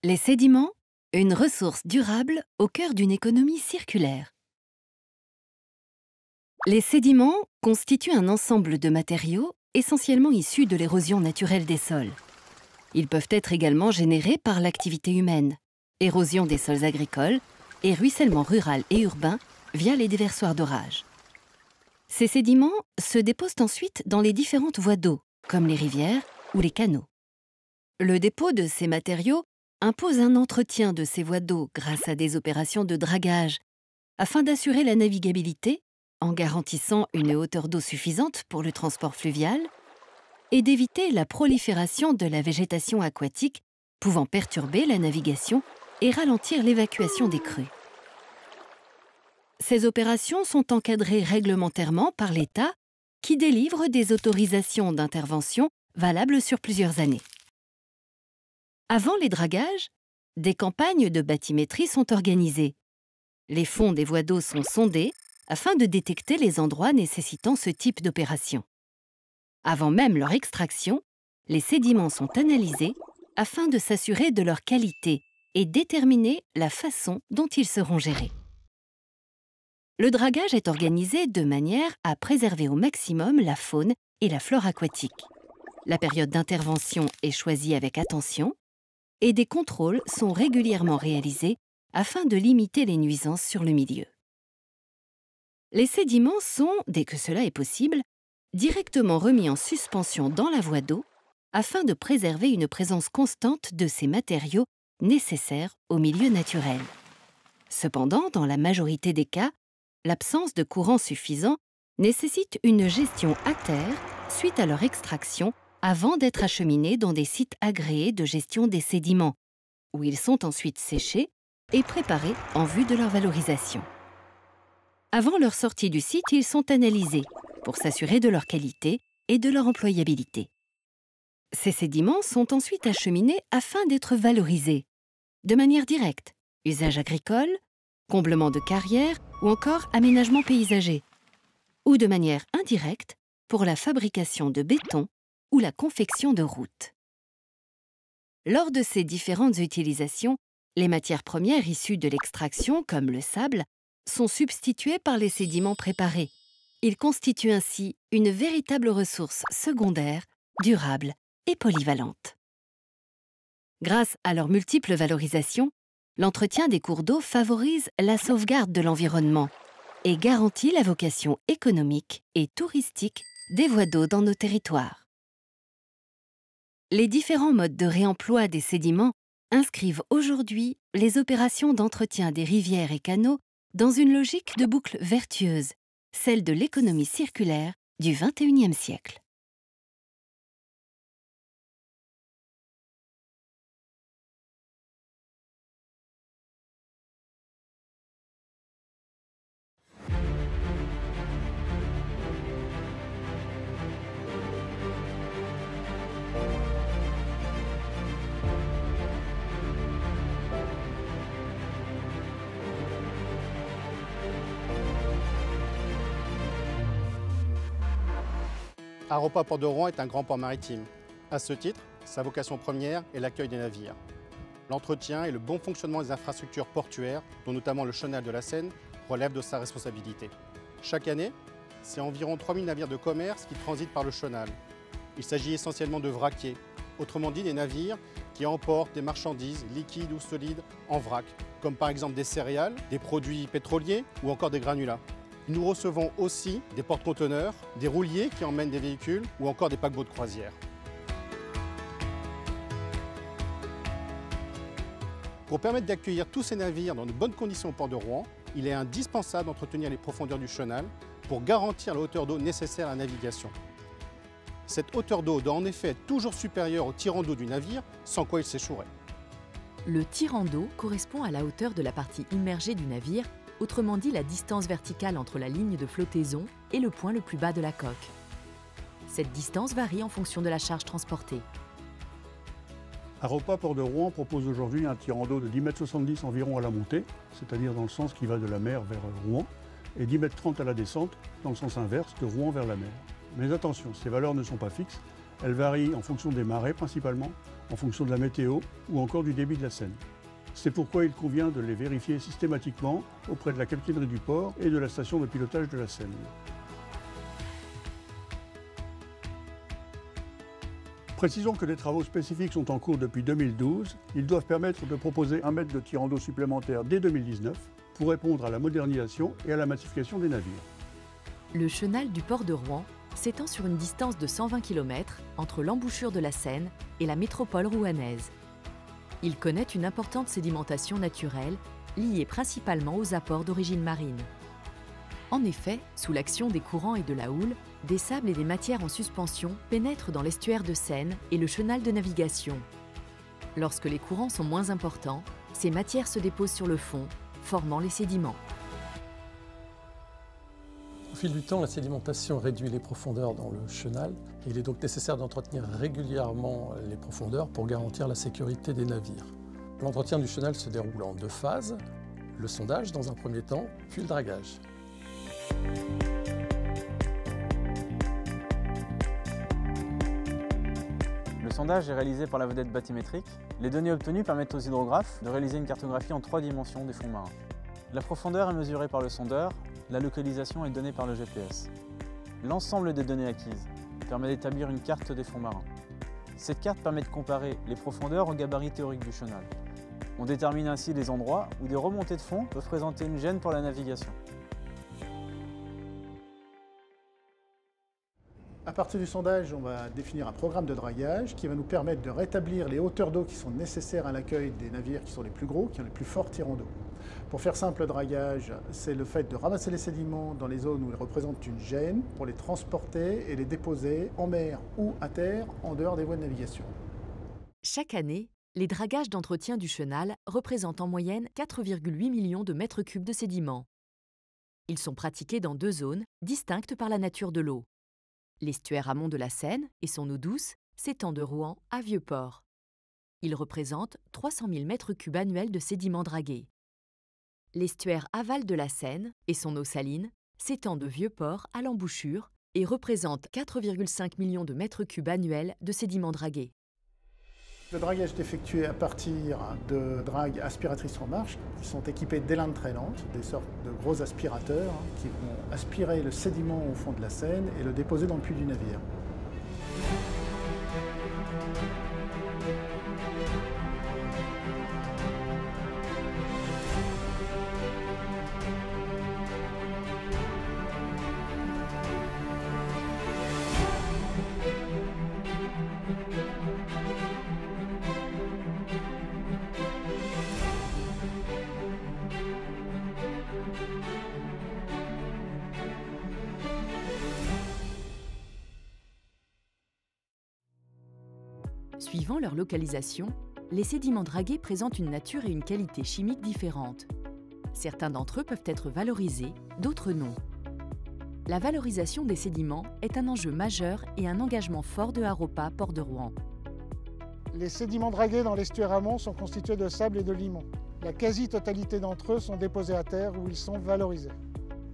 Les sédiments, une ressource durable au cœur d'une économie circulaire. Les sédiments constituent un ensemble de matériaux essentiellement issus de l'érosion naturelle des sols. Ils peuvent être également générés par l'activité humaine, érosion des sols agricoles et ruissellement rural et urbain via les déversoirs d'orage. Ces sédiments se déposent ensuite dans les différentes voies d'eau, comme les rivières ou les canaux. Le dépôt de ces matériaux impose un entretien de ces voies d'eau grâce à des opérations de dragage, afin d'assurer la navigabilité en garantissant une hauteur d'eau suffisante pour le transport fluvial et d'éviter la prolifération de la végétation aquatique pouvant perturber la navigation et ralentir l'évacuation des crues. Ces opérations sont encadrées réglementairement par l'État qui délivre des autorisations d'intervention valables sur plusieurs années. Avant les dragages, des campagnes de bathymétrie sont organisées. Les fonds des voies d'eau sont sondés afin de détecter les endroits nécessitant ce type d'opération. Avant même leur extraction, les sédiments sont analysés afin de s'assurer de leur qualité et déterminer la façon dont ils seront gérés. Le dragage est organisé de manière à préserver au maximum la faune et la flore aquatique. La période d'intervention est choisie avec attention et des contrôles sont régulièrement réalisés afin de limiter les nuisances sur le milieu. Les sédiments sont, dès que cela est possible, directement remis en suspension dans la voie d'eau afin de préserver une présence constante de ces matériaux nécessaires au milieu naturel. Cependant, dans la majorité des cas, l'absence de courant suffisant nécessite une gestion à terre suite à leur extraction avant d'être acheminés dans des sites agréés de gestion des sédiments, où ils sont ensuite séchés et préparés en vue de leur valorisation. Avant leur sortie du site, ils sont analysés pour s'assurer de leur qualité et de leur employabilité. Ces sédiments sont ensuite acheminés afin d'être valorisés, de manière directe, usage agricole, comblement de carrières ou encore aménagement paysager, ou de manière indirecte pour la fabrication de béton ou la confection de routes. Lors de ces différentes utilisations, les matières premières issues de l'extraction, comme le sable, sont substituées par les sédiments préparés. Ils constituent ainsi une véritable ressource secondaire, durable et polyvalente. Grâce à leurs multiples valorisations, l'entretien des cours d'eau favorise la sauvegarde de l'environnement et garantit la vocation économique et touristique des voies d'eau dans nos territoires. Les différents modes de réemploi des sédiments inscrivent aujourd'hui les opérations d'entretien des rivières et canaux dans une logique de boucle vertueuse, celle de l'économie circulaire du XXIe siècle. Aropa Port de Rouen est un grand port maritime. À ce titre, sa vocation première est l'accueil des navires. L'entretien et le bon fonctionnement des infrastructures portuaires, dont notamment le chenal de la Seine, relèvent de sa responsabilité. Chaque année, c'est environ 3000 navires de commerce qui transitent par le chenal. Il s'agit essentiellement de vraquiers, autrement dit des navires qui emportent des marchandises liquides ou solides en vrac, comme par exemple des céréales, des produits pétroliers ou encore des granulats. Nous recevons aussi des porte-conteneurs, des rouliers qui emmènent des véhicules ou encore des paquebots de croisière. Pour permettre d'accueillir tous ces navires dans de bonnes conditions au port de Rouen, il est indispensable d'entretenir les profondeurs du chenal pour garantir la hauteur d'eau nécessaire à la navigation. Cette hauteur d'eau doit en effet être toujours supérieure au tirant d'eau du navire, sans quoi il s'échouerait. Le tirant d'eau correspond à la hauteur de la partie immergée du navire, autrement dit la distance verticale entre la ligne de flottaison et le point le plus bas de la coque. Cette distance varie en fonction de la charge transportée. Aropa Port de Rouen propose aujourd'hui un tirant d'eau de 10,70 m environ à la montée, c'est-à-dire dans le sens qui va de la mer vers Rouen, et 10,30 m à la descente, dans le sens inverse, de Rouen vers la mer. Mais attention, ces valeurs ne sont pas fixes, Elle varie en fonction des marées principalement, en fonction de la météo ou encore du débit de la Seine. C'est pourquoi il convient de les vérifier systématiquement auprès de la capitainerie du port et de la station de pilotage de la Seine. Précisons que des travaux spécifiques sont en cours depuis 2012. Ils doivent permettre de proposer 1 mètre de tirant d'eau supplémentaire dès 2019 pour répondre à la modernisation et à la massification des navires. Le chenal du port de Rouen s'étend sur une distance de 120 km entre l'embouchure de la Seine et la métropole rouennaise. Il connaît une importante sédimentation naturelle liée principalement aux apports d'origine marine. En effet, sous l'action des courants et de la houle, des sables et des matières en suspension pénètrent dans l'estuaire de Seine et le chenal de navigation. Lorsque les courants sont moins importants, ces matières se déposent sur le fond, formant les sédiments. Au fil du temps, la sédimentation réduit les profondeurs dans le chenal. Il est donc nécessaire d'entretenir régulièrement les profondeurs pour garantir la sécurité des navires. L'entretien du chenal se déroule en 2 phases, le sondage dans un premier temps, puis le dragage. Le sondage est réalisé par la vedette bathymétrique. Les données obtenues permettent aux hydrographes de réaliser une cartographie en 3 dimensions des fonds marins. La profondeur est mesurée par le sondeur, la localisation est donnée par le GPS. L'ensemble des données acquises permet d'établir une carte des fonds marins. Cette carte permet de comparer les profondeurs au gabarit théorique du chenal. On détermine ainsi les endroits où des remontées de fond peuvent présenter une gêne pour la navigation. À partir du sondage, on va définir un programme de dragage qui va nous permettre de rétablir les hauteurs d'eau qui sont nécessaires à l'accueil des navires qui sont les plus gros, qui ont les plus forts tirants d'eau. Pour faire simple, le dragage, c'est le fait de ramasser les sédiments dans les zones où ils représentent une gêne pour les transporter et les déposer en mer ou à terre en dehors des voies de navigation. Chaque année, les dragages d'entretien du chenal représentent en moyenne 4,8 millions de mètres cubes de sédiments. Ils sont pratiqués dans 2 zones, distinctes par la nature de l'eau. L'estuaire amont de la Seine et son eau douce s'étend de Rouen à Vieux-Port. Il représente 300 000 mètres cubes annuels de sédiments dragués. L'estuaire aval de la Seine et son eau saline s'étend de Vieux-Port à l'embouchure et représente 4,5 millions de mètres cubes annuels de sédiments dragués. Le dragage est effectué à partir de dragues aspiratrices en marche qui sont équipées d'élanes très lentes, des sortes de gros aspirateurs qui vont aspirer le sédiment au fond de la Seine et le déposer dans le puits du navire. Suivant leur localisation, les sédiments dragués présentent une nature et une qualité chimique différentes. Certains d'entre eux peuvent être valorisés, d'autres non. La valorisation des sédiments est un enjeu majeur et un engagement fort de Haropa, port de Rouen. Les sédiments dragués dans l'estuaire amont sont constitués de sable et de limon. La quasi-totalité d'entre eux sont déposés à terre où ils sont valorisés.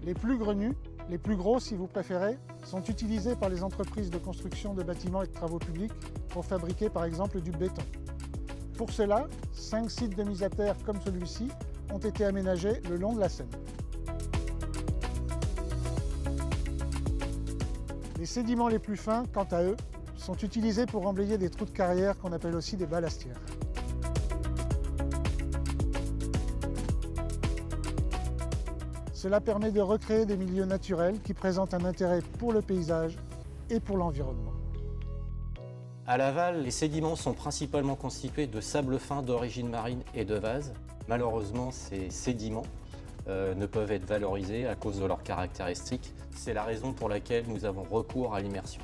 Les plus grenus, les plus gros si vous préférez, sont utilisés par les entreprises de construction de bâtiments et de travaux publics pour fabriquer par exemple du béton. Pour cela, 5 sites de mise à terre comme celui-ci ont été aménagés le long de la Seine. Les sédiments les plus fins, quant à eux, sont utilisés pour emblayer des trous de carrière qu'on appelle aussi des ballastières. Cela permet de recréer des milieux naturels qui présentent un intérêt pour le paysage et pour l'environnement. À l'aval, les sédiments sont principalement constitués de sable fin d'origine marine et de vase. Malheureusement, ces sédiments ne peuvent être valorisés à cause de leurs caractéristiques. C'est la raison pour laquelle nous avons recours à l'immersion.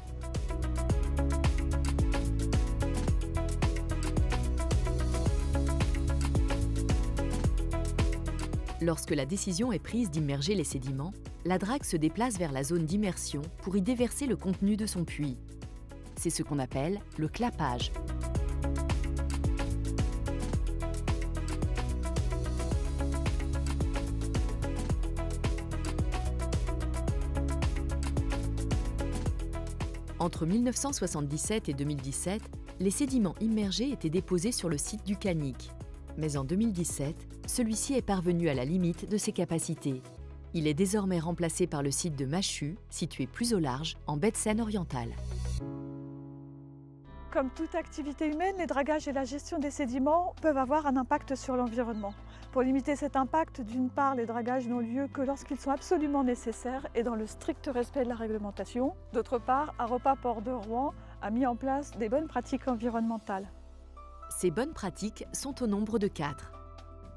Lorsque la décision est prise d'immerger les sédiments, la drague se déplace vers la zone d'immersion pour y déverser le contenu de son puits. C'est ce qu'on appelle le clapage. Entre 1977 et 2017, les sédiments immergés étaient déposés sur le site du Canic. Mais en 2017, celui-ci est parvenu à la limite de ses capacités. Il est désormais remplacé par le site de Machu, situé plus au large, en baie de Seine orientale. Comme toute activité humaine, les dragages et la gestion des sédiments peuvent avoir un impact sur l'environnement. Pour limiter cet impact, d'une part, les dragages n'ont lieu que lorsqu'ils sont absolument nécessaires et dans le strict respect de la réglementation. D'autre part, Aropa Port de Rouen a mis en place des bonnes pratiques environnementales. Ces bonnes pratiques sont au nombre de 4.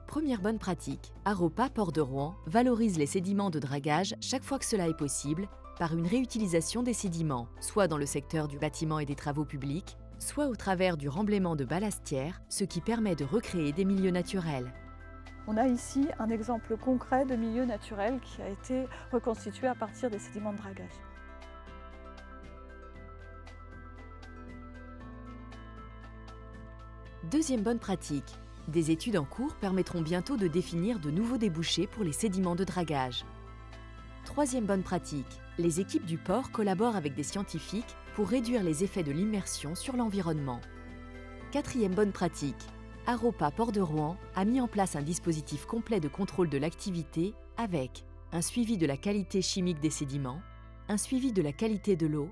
Première bonne pratique, Aropa Port de Rouen valorise les sédiments de dragage chaque fois que cela est possible par une réutilisation des sédiments, soit dans le secteur du bâtiment et des travaux publics, soit au travers du remblaiement de ballastières, ce qui permet de recréer des milieux naturels. On a ici un exemple concret de milieu naturel qui a été reconstitué à partir des sédiments de dragage. Deuxième bonne pratique, des études en cours permettront bientôt de définir de nouveaux débouchés pour les sédiments de dragage. Troisième bonne pratique, les équipes du port collaborent avec des scientifiques pour réduire les effets de l'immersion sur l'environnement. Quatrième bonne pratique, Aropa Port de Rouen a mis en place un dispositif complet de contrôle de l'activité avec un suivi de la qualité chimique des sédiments, un suivi de la qualité de l'eau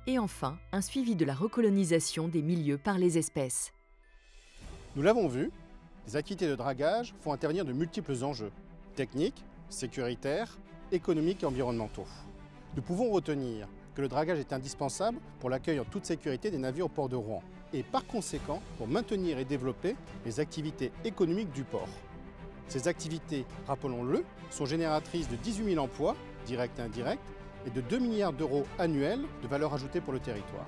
et enfin un suivi de la recolonisation des milieux par les espèces. Nous l'avons vu, les activités de dragage font intervenir de multiples enjeux techniques, sécuritaires, économiques et environnementaux. Nous pouvons retenir que le dragage est indispensable pour l'accueil en toute sécurité des navires au port de Rouen et par conséquent pour maintenir et développer les activités économiques du port. Ces activités, rappelons-le, sont génératrices de 18 000 emplois, directs et indirects, et de 2 milliards d'euros annuels de valeur ajoutée pour le territoire.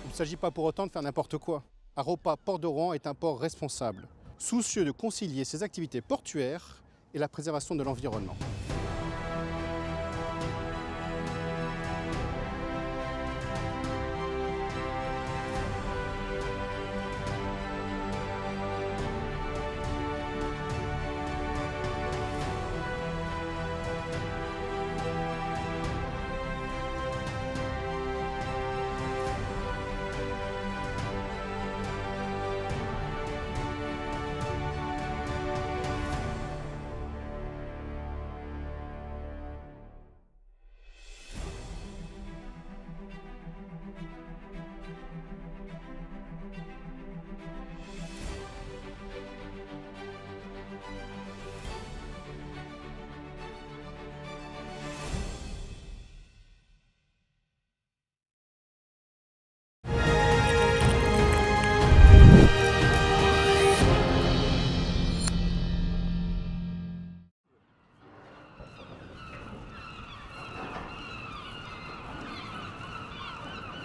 Il ne s'agit pas pour autant de faire n'importe quoi. Aropa Port de Rouen est un port responsable, soucieux de concilier ses activités portuaires et la préservation de l'environnement.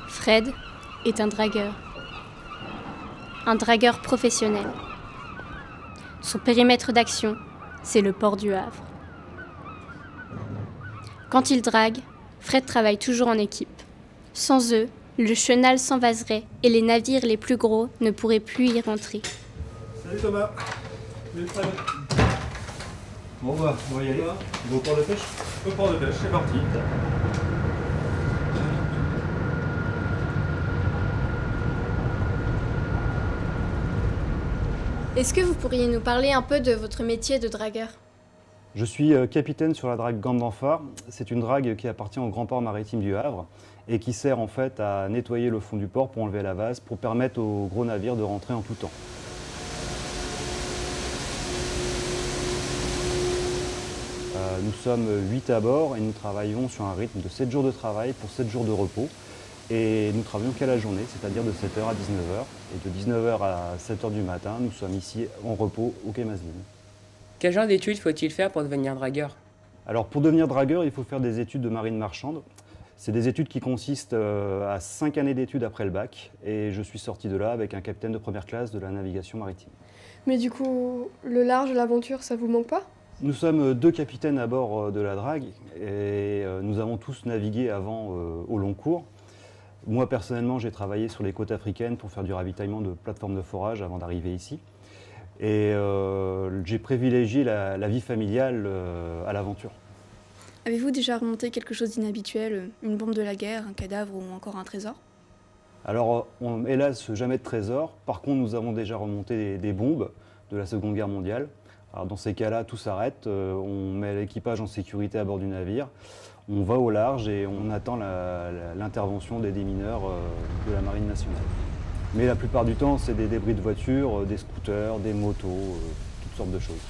Fred est un dragueur professionnel. Son périmètre d'action, c'est le port du Havre. Quand il drague, Fred travaille toujours en équipe. Sans eux, le chenal s'envaserait et les navires les plus gros ne pourraient plus y rentrer. Salut Thomas. Salut Fred. Bon bah, on va y aller. Tu vas au port de pêche? Au port de pêche, c'est parti. Est-ce que vous pourriez nous parler un peu de votre métier de dragueur? Je suis capitaine sur la drague Gande d'Enfort. C'est une drague qui appartient au Grand Port Maritime du Havre et qui sert en fait à nettoyer le fond du port pour enlever la vase, pour permettre aux gros navires de rentrer en tout temps. Nous sommes 8 à bord et nous travaillons sur un rythme de 7 jours de travail pour 7 jours de repos. Et nous travaillons qu'à la journée, c'est-à-dire de 7h à 19h. Et de 19h à 7h du matin, nous sommes ici en repos au quai Mazeline. Quel genre d'études faut-il faire pour devenir dragueur? Alors pour devenir dragueur, il faut faire des études de marine marchande. C'est des études qui consistent à 5 années d'études après le bac. Et je suis sorti de là avec un capitaine de première classe de la navigation maritime. Mais du coup, le large, l'aventure, ça vous manque pas? Nous sommes 2 capitaines à bord de la drague et nous avons tous navigué avant au long cours. Moi, personnellement, j'ai travaillé sur les côtes africaines pour faire du ravitaillement de plateformes de forage avant d'arriver ici. Et j'ai privilégié la vie familiale à l'aventure. Avez-vous déjà remonté quelque chose d'inhabituel, une bombe de la guerre, un cadavre ou encore un trésor? Alors, hélas, jamais de trésor. Par contre, nous avons déjà remonté des bombes de la Seconde Guerre mondiale. Alors, dans ces cas-là, tout s'arrête. On met l'équipage en sécurité à bord du navire. On va au large et on attend l'intervention des démineurs de la Marine nationale. Mais la plupart du temps, c'est des débris de voitures, des scooters, des motos, toutes sortes de choses.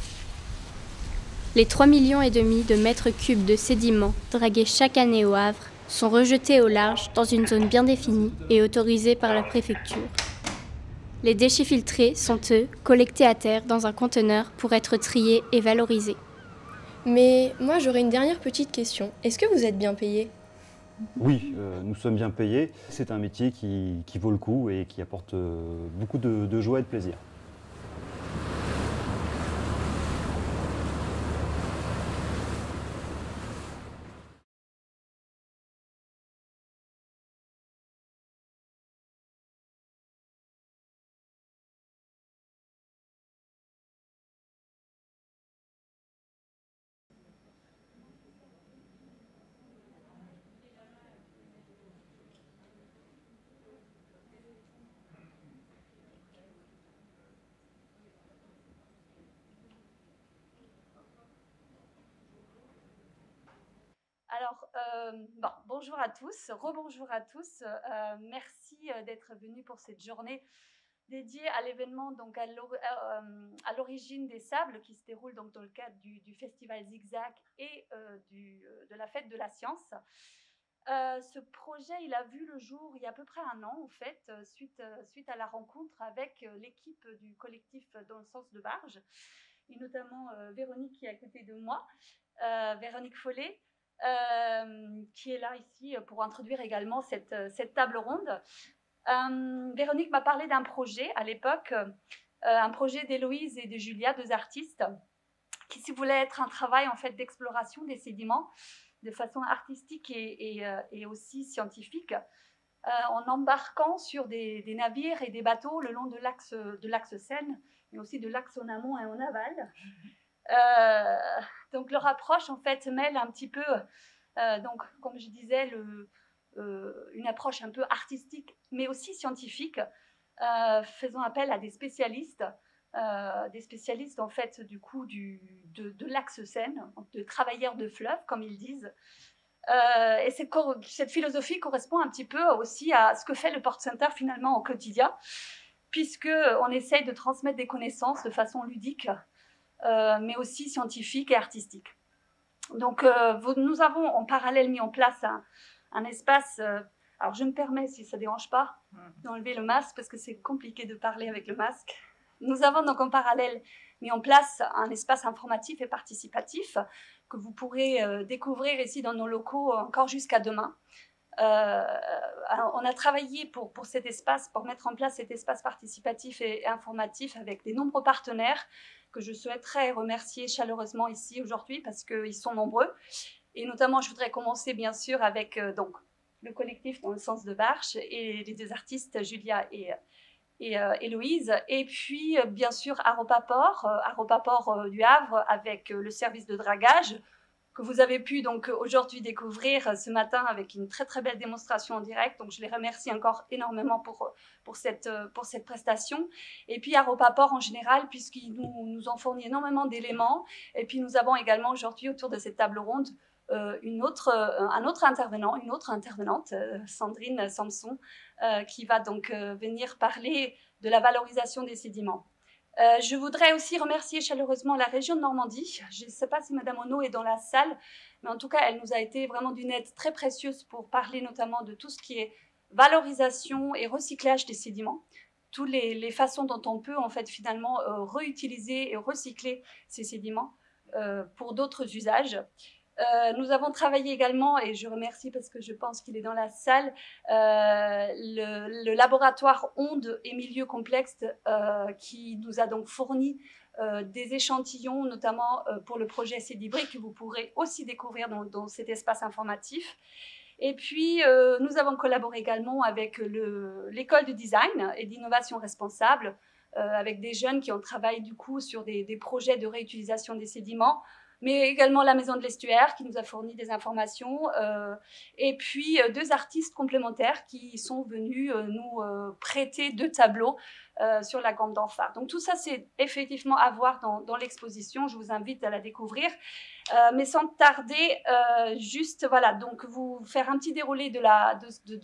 Les 3,5 millions de mètres cubes de sédiments dragués chaque année au Havre sont rejetés au large dans une zone bien définie et autorisée par la préfecture. Les déchets filtrés sont, eux, collectés à terre dans un conteneur pour être triés et valorisés. Mais moi, j'aurais une dernière petite question. Est-ce que vous êtes bien payé? Oui, nous sommes bien payés. C'est un métier qui vaut le coup et qui apporte beaucoup de joie et de plaisir. Alors, bonjour à tous, rebonjour à tous. Merci d'être venus pour cette journée dédiée à l'événement donc à l'origine des sables qui se déroule donc dans le cadre du festival Zigzag et de la fête de la science. Ce projet, il a vu le jour il y a à peu près un an, en fait, suite à la rencontre avec l'équipe du collectif Dans le sens de Barge, et notamment Véronique qui est à côté de moi, Véronique Follet, qui est là ici pour introduire également cette table ronde. Véronique m'a parlé d'un projet à l'époque, un projet d'Héloïse et de Julia, deux artistes, qui voulait être un travail en fait d'exploration des sédiments de façon artistique et aussi scientifique, en embarquant sur des navires et des bateaux le long de l'axe Seine, mais aussi de l'axe en amont et en aval. Donc leur approche en fait mêle un petit peu, donc comme je disais, une approche un peu artistique, mais aussi scientifique, faisant appel à des spécialistes en fait du coup de l'axe Seine, de travailleurs de fleuve comme ils disent. Et cette philosophie correspond un petit peu aussi à ce que fait le Port Center finalement au quotidien, puisque on essaye de transmettre des connaissances de façon ludique, mais aussi scientifique et artistique. Donc nous avons en parallèle mis en place un espace, alors je me permets, si ça ne dérange pas, d'enlever le masque parce que c'est compliqué de parler avec le masque. Nous avons donc en parallèle mis en place un espace informatif et participatif que vous pourrez découvrir ici dans nos locaux encore jusqu'à demain. On a travaillé pour cet espace, pour mettre en place cet espace participatif et informatif avec des nombreux partenaires que je souhaiterais remercier chaleureusement ici aujourd'hui parce qu'ils sont nombreux. Et notamment, je voudrais commencer bien sûr avec donc, le collectif Dans le sens de Barge et les deux artistes Julia et Héloïse, et puis bien sûr Aropaport du Havre avec le service de dragage que vous avez pu donc aujourd'hui découvrir ce matin avec une très très belle démonstration en direct. Donc je les remercie encore énormément pour cette prestation. Et puis Aropaport en général, puisqu'ils nous ont fourni énormément d'éléments. Et puis nous avons également aujourd'hui autour de cette table ronde une autre intervenante, Sandrine Samson, qui va donc venir parler de la valorisation des sédiments. Je voudrais aussi remercier chaleureusement la région de Normandie. Je ne sais pas si Madame Ono est dans la salle, mais en tout cas, elle nous a été vraiment d'une aide très précieuse pour parler notamment de tout ce qui est valorisation et recyclage des sédiments, toutes les façons dont on peut en fait finalement réutiliser et recycler ces sédiments pour d'autres usages. Nous avons travaillé également, et je remercie parce que je pense qu'il est dans la salle, le laboratoire Ondes et milieux complexes qui nous a donc fourni des échantillons, notamment pour le projet Cédibri, que vous pourrez aussi découvrir dans cet espace informatif. Et puis, nous avons collaboré également avec l'école de design et d'innovation responsable, avec des jeunes qui ont travaillé du coup sur des projets de réutilisation des sédiments, mais également la Maison de l'Estuaire qui nous a fourni des informations, et puis 2 artistes complémentaires qui sont venus nous prêter 2 tableaux sur la Gambe d'Enfart. Donc tout ça, c'est effectivement à voir dans l'exposition, je vous invite à la découvrir. Mais sans tarder, juste voilà, donc vous faire un petit déroulé de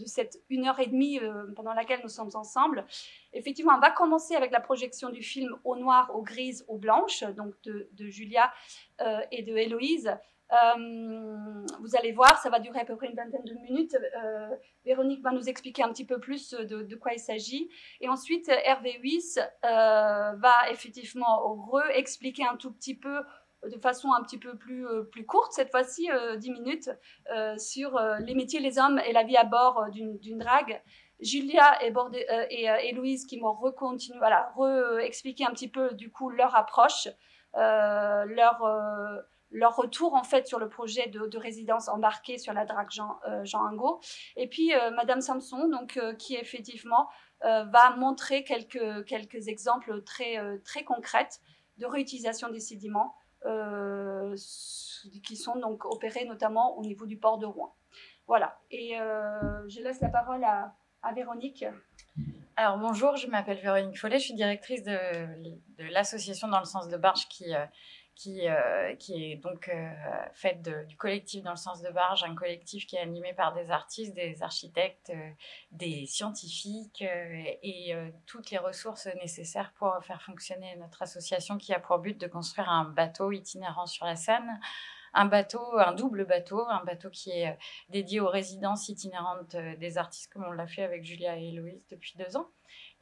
cette 1h30 pendant laquelle nous sommes ensemble. Effectivement, on va commencer avec la projection du film Au noir, aux grises, aux blanches, donc de Julia et de Héloïse. Vous allez voir, ça va durer à peu près une vingtaine de minutes. Véronique va nous expliquer un petit peu plus de quoi il s'agit. Et ensuite, Hervé Huyss va effectivement re-expliquer un tout petit peu, de façon un petit peu plus courte, cette fois-ci, 10 minutes, sur les métiers, les hommes et la vie à bord d'une drague. Julia et Héloïse qui m'ont re-expliqué un petit peu du coup leur approche, leur retour en fait sur le projet de résidence embarquée sur la drague Jean Ingo. Et puis Madame Samson, donc, qui effectivement va montrer quelques exemples très concrets de réutilisation des sédiments qui sont donc opérés notamment au niveau du port de Rouen. Voilà, et je laisse la parole à Véronique. Alors bonjour, je m'appelle Véronique Follet, je suis directrice de l'association Dans le sens de barge qui est donc faite du collectif Dans le sens de barge, un collectif qui est animé par des artistes, des architectes, des scientifiques et toutes les ressources nécessaires pour faire fonctionner notre association qui a pour but de construire un bateau itinérant sur la Seine. Un double bateau, un bateau qui est dédié aux résidences itinérantes des artistes, comme on l'a fait avec Julia et Héloïse depuis 2 ans.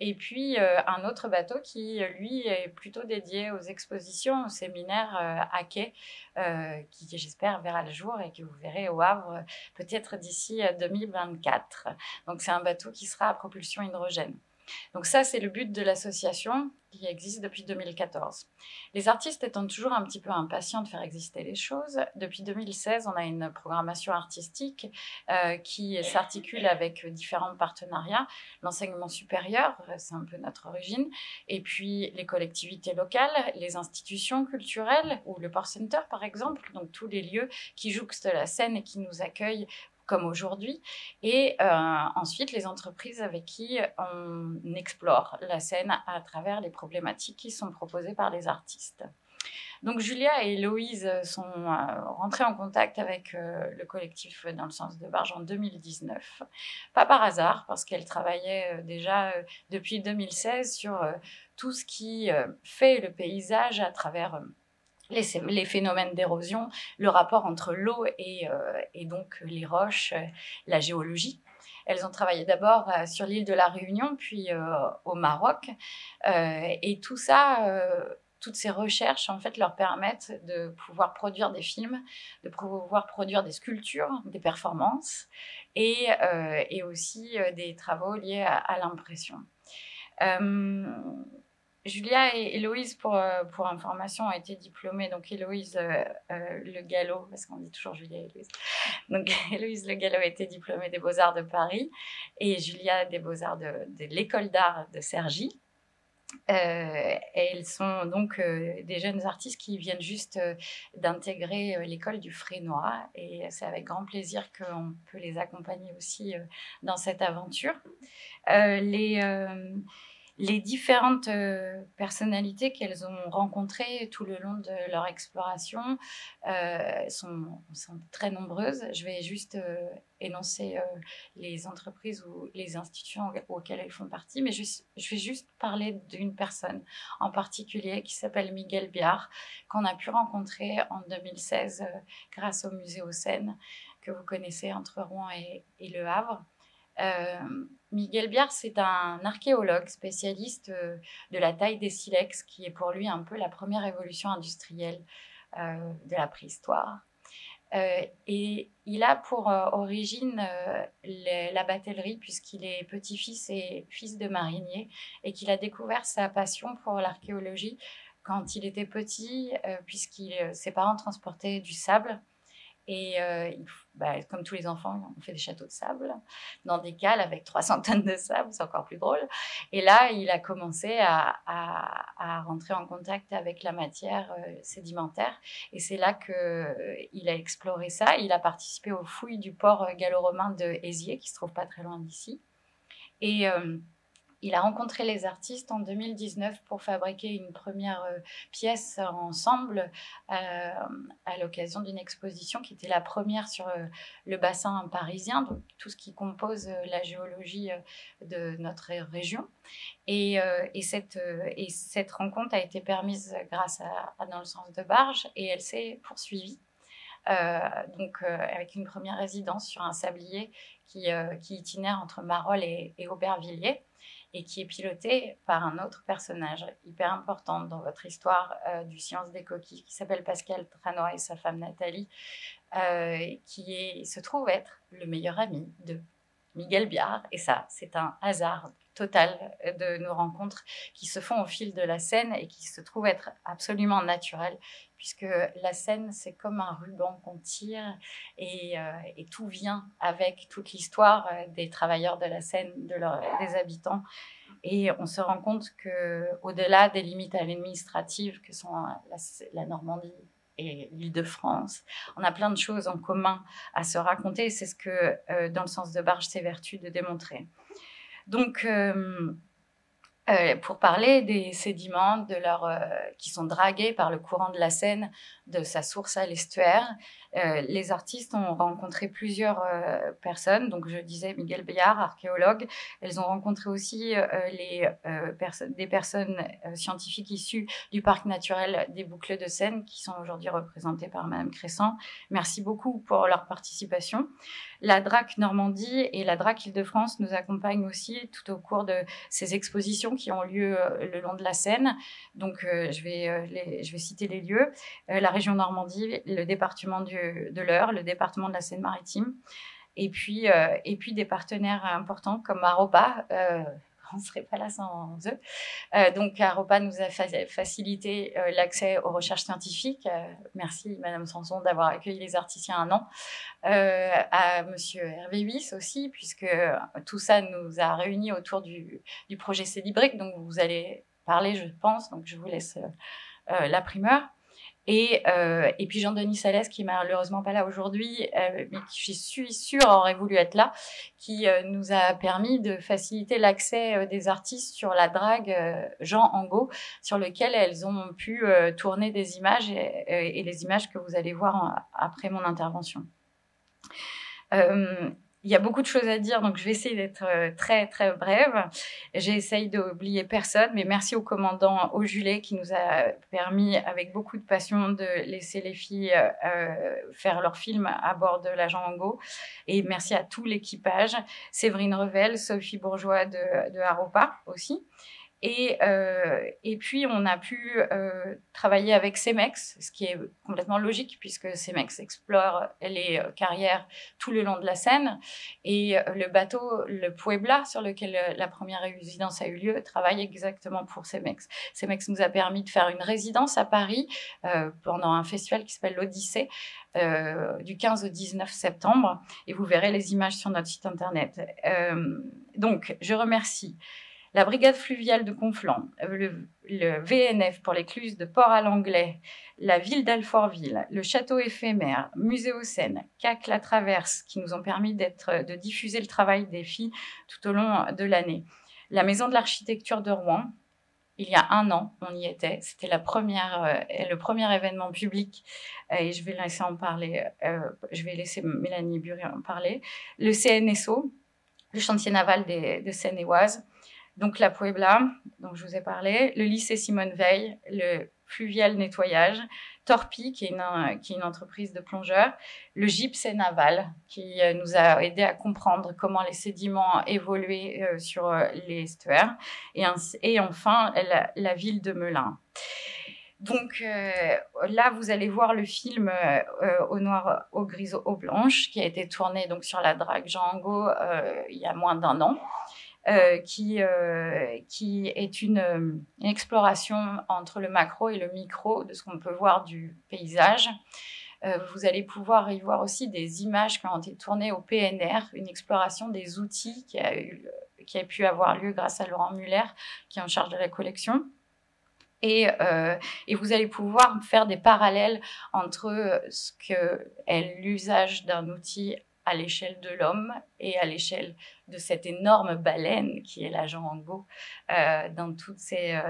Et puis un autre bateau qui, lui, est plutôt dédié aux expositions, aux séminaires à quai, qui, j'espère, verra le jour et que vous verrez au Havre peut-être d'ici 2024. Donc c'est un bateau qui sera à propulsion hydrogène. Donc ça, c'est le but de l'association qui existe depuis 2014. Les artistes étant toujours un petit peu impatients de faire exister les choses, depuis 2016, on a une programmation artistique qui s'articule avec différents partenariats. L'enseignement supérieur, c'est un peu notre origine, et puis les collectivités locales, les institutions culturelles, ou le Port Center par exemple, donc tous les lieux qui jouxtent la Seine et qui nous accueillent comme aujourd'hui, et ensuite les entreprises avec qui on explore la Seine à travers les problématiques qui sont proposées par les artistes. Donc Julia et Héloïse sont rentrées en contact avec le collectif Dans le sens de barge en 2019. Pas par hasard, parce qu'elles travaillaient déjà depuis 2016 sur tout ce qui fait le paysage à travers les phénomènes d'érosion, le rapport entre l'eau et donc les roches, la géologie. Elles ont travaillé d'abord sur l'île de la Réunion, puis au Maroc. Et tout ça, toutes ces recherches, en fait, leur permettent de pouvoir produire des films, de pouvoir produire des sculptures, des performances, et aussi des travaux liés à l'impression. Julia et Héloïse, pour information, ont été diplômées. Donc Héloïse Le Gallo, parce qu'on dit toujours Julia et Héloïse. Donc Héloïse Le Gallo a été diplômée des Beaux-Arts de Paris et Julia des Beaux-Arts de l'École d'Art de Cergy. Elles sont donc des jeunes artistes qui viennent juste d'intégrer l'école du Frénois et c'est avec grand plaisir qu'on peut les accompagner aussi dans cette aventure. Les différentes personnalités qu'elles ont rencontrées tout le long de leur exploration sont très nombreuses. Je vais juste énoncer les entreprises ou les institutions auxquelles elles font partie, mais je vais juste parler d'une personne en particulier qui s'appelle Miguel Biard, qu'on a pu rencontrer en 2016 grâce au Musée aux Seines, que vous connaissez entre Rouen et Le Havre. Miguel Biard, c'est un archéologue spécialiste de la taille des silex, qui est pour lui un peu la première évolution industrielle de la préhistoire. Et il a pour origine la batellerie, puisqu'il est petit-fils et fils de marinier, et qu'il a découvert sa passion pour l'archéologie quand il était petit, puisque ses parents transportaient du sable. Et comme tous les enfants, on fait des châteaux de sable dans des cales avec 300 tonnes de sable, c'est encore plus drôle. Et là, il a commencé à rentrer en contact avec la matière sédimentaire. Et c'est là qu'il a exploré ça. Il a participé aux fouilles du port gallo-romain de Hésier, qui se trouve pas très loin d'ici. Et il a rencontré les artistes en 2019 pour fabriquer une première pièce ensemble à l'occasion d'une exposition qui était la première sur le bassin parisien, donc tout ce qui compose la géologie de notre région. Et cette rencontre a été permise grâce à Dans le sens de Barge et elle s'est poursuivie. Avec une première résidence sur un sablier qui itinère entre Marolles et Aubervilliers et qui est piloté par un autre personnage hyper important dans votre histoire du Silence des coquilles, qui s'appelle Pascal Tranois et sa femme Nathalie, se trouve être le meilleur ami de Miguel Biard. Et ça, c'est un hasard total de nos rencontres qui se font au fil de la scène et qui se trouvent être absolument naturelles, puisque la scène, c'est comme un ruban qu'on tire et tout vient avec toute l'histoire des travailleurs de la scène, des habitants. Et on se rend compte qu'au-delà des limites administratives que sont la Normandie et l'Île-de-France, on a plein de choses en commun à se raconter. C'est ce que Dans le sens de Barge s'évertue de démontrer. Donc, pour parler des sédiments qui sont dragués par le courant de la Seine de sa source à l'estuaire, les artistes ont rencontré plusieurs personnes. Donc, je disais Miguel Biard, archéologue. Elles ont rencontré aussi des personnes scientifiques issues du parc naturel des Boucles de Seine, qui sont aujourd'hui représentées par Madame Cressan. Merci beaucoup pour leur participation. La DRAC Normandie et la DRAC Île-de-France nous accompagnent aussi tout au cours de ces expositions qui ont lieu le long de la Seine. Donc, je vais citer les lieux. La région Normandie, le département de l'Eure, le département de la Seine-Maritime, et puis des partenaires importants comme Aropa. On ne serait pas là sans eux. Donc, Aropa nous a facilité l'accès aux recherches scientifiques. Merci, Madame Sanson, d'avoir accueilli les artisiens un an. À Monsieur Hervé Huys aussi, puisque tout ça nous a réunis autour du projet Célibrique, dont vous allez parler, je pense. Donc, je vous laisse la primeur. Et puis Jean-Denis Salès, qui est malheureusement pas là aujourd'hui, mais qui, je suis sûre, aurait voulu être là, qui nous a permis de faciliter l'accès des artistes sur la drague Jean Angot, sur lequel elles ont pu tourner des images et les images que vous allez voir après mon intervention. Il y a beaucoup de choses à dire, donc je vais essayer d'être très, très brève. J'essaye d'oublier personne, mais merci au commandant Aujulet qui nous a permis, avec beaucoup de passion, de laisser les filles faire leur film à bord de la Jean Angot. Et merci à tout l'équipage, Séverine Revel, Sophie Bourgeois de Aropa aussi. Et puis, on a pu travailler avec Cemex, ce qui est complètement logique puisque Cemex explore les carrières tout le long de la Seine. Et le bateau, le Puebla, sur lequel la première résidence a eu lieu, travaille exactement pour Cemex. Cemex nous a permis de faire une résidence à Paris pendant un festival qui s'appelle l'Odyssée, du 15 au 19 septembre. Et vous verrez les images sur notre site internet. Donc, je remercie la brigade fluviale de Conflans, le VNF pour l'écluse de Port-à-l'Anglais, la ville d'Alfortville, le château éphémère, Muséo-Seine, CAC-La-Traverse, qui nous ont permis de diffuser le travail des filles tout au long de l'année. La maison de l'architecture de Rouen, il y a un an, on y était. C'était le premier événement public et je vais laisser en parler. Je vais laisser Mélanie Bury en parler. Le CNSO, le chantier naval de Seine-et-Oise. Donc, la Puebla, dont je vous ai parlé, le lycée Simone Veil, le fluvial nettoyage, Torpy, qui est une entreprise de plongeurs, le gypsé naval, qui nous a aidé à comprendre comment les sédiments évoluaient sur les estuaires, et enfin, la ville de Melun. Donc là, vous allez voir le film au noir, au gris, au blanche, qui a été tourné donc, sur la drague Jean Angot il y a moins d'1 an. Qui est une exploration entre le macro et le micro de ce qu'on peut voir du paysage. Vous allez pouvoir y voir aussi des images qui ont été tournées au PNR, une exploration des outils qui a pu avoir lieu grâce à Laurent Muller, qui est en charge de la collection. Et vous allez pouvoir faire des parallèles entre ce qu'est l'usage d'un outil à l'échelle de l'homme et à l'échelle de cette énorme baleine qui est l'agent Angot, dans toutes ces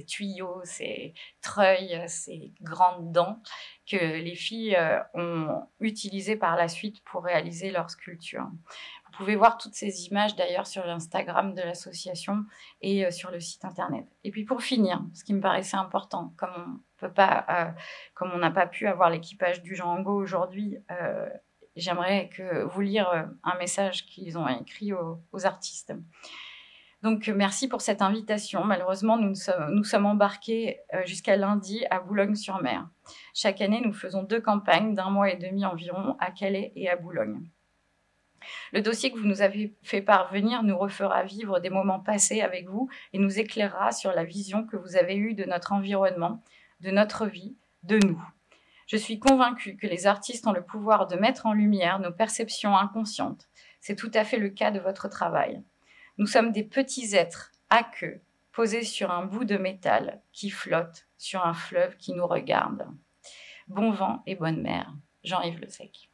tuyaux, ces treuils, ces grandes dents que les filles ont utilisées par la suite pour réaliser leurs sculptures. Vous pouvez voir toutes ces images d'ailleurs sur l'Instagram de l'association et sur le site internet. Et puis pour finir, ce qui me paraissait important, comme on n'a pas pu avoir l'équipage du Jean Angot aujourd'hui, j'aimerais vous lire un message qu'ils ont écrit aux artistes. Donc merci pour cette invitation. Malheureusement, nous sommes embarqués jusqu'à lundi à Boulogne-sur-Mer. Chaque année, nous faisons 2 campagnes d'1 mois et demi environ à Calais et à Boulogne. Le dossier que vous nous avez fait parvenir nous refera vivre des moments passés avec vous et nous éclairera sur la vision que vous avez eue de notre environnement, de notre vie, de nous. Je suis convaincue que les artistes ont le pouvoir de mettre en lumière nos perceptions inconscientes. C'est tout à fait le cas de votre travail. Nous sommes des petits êtres à queue, posés sur un bout de métal qui flotte sur un fleuve qui nous regarde. Bon vent et bonne mer. Jean-Yves Le Sec.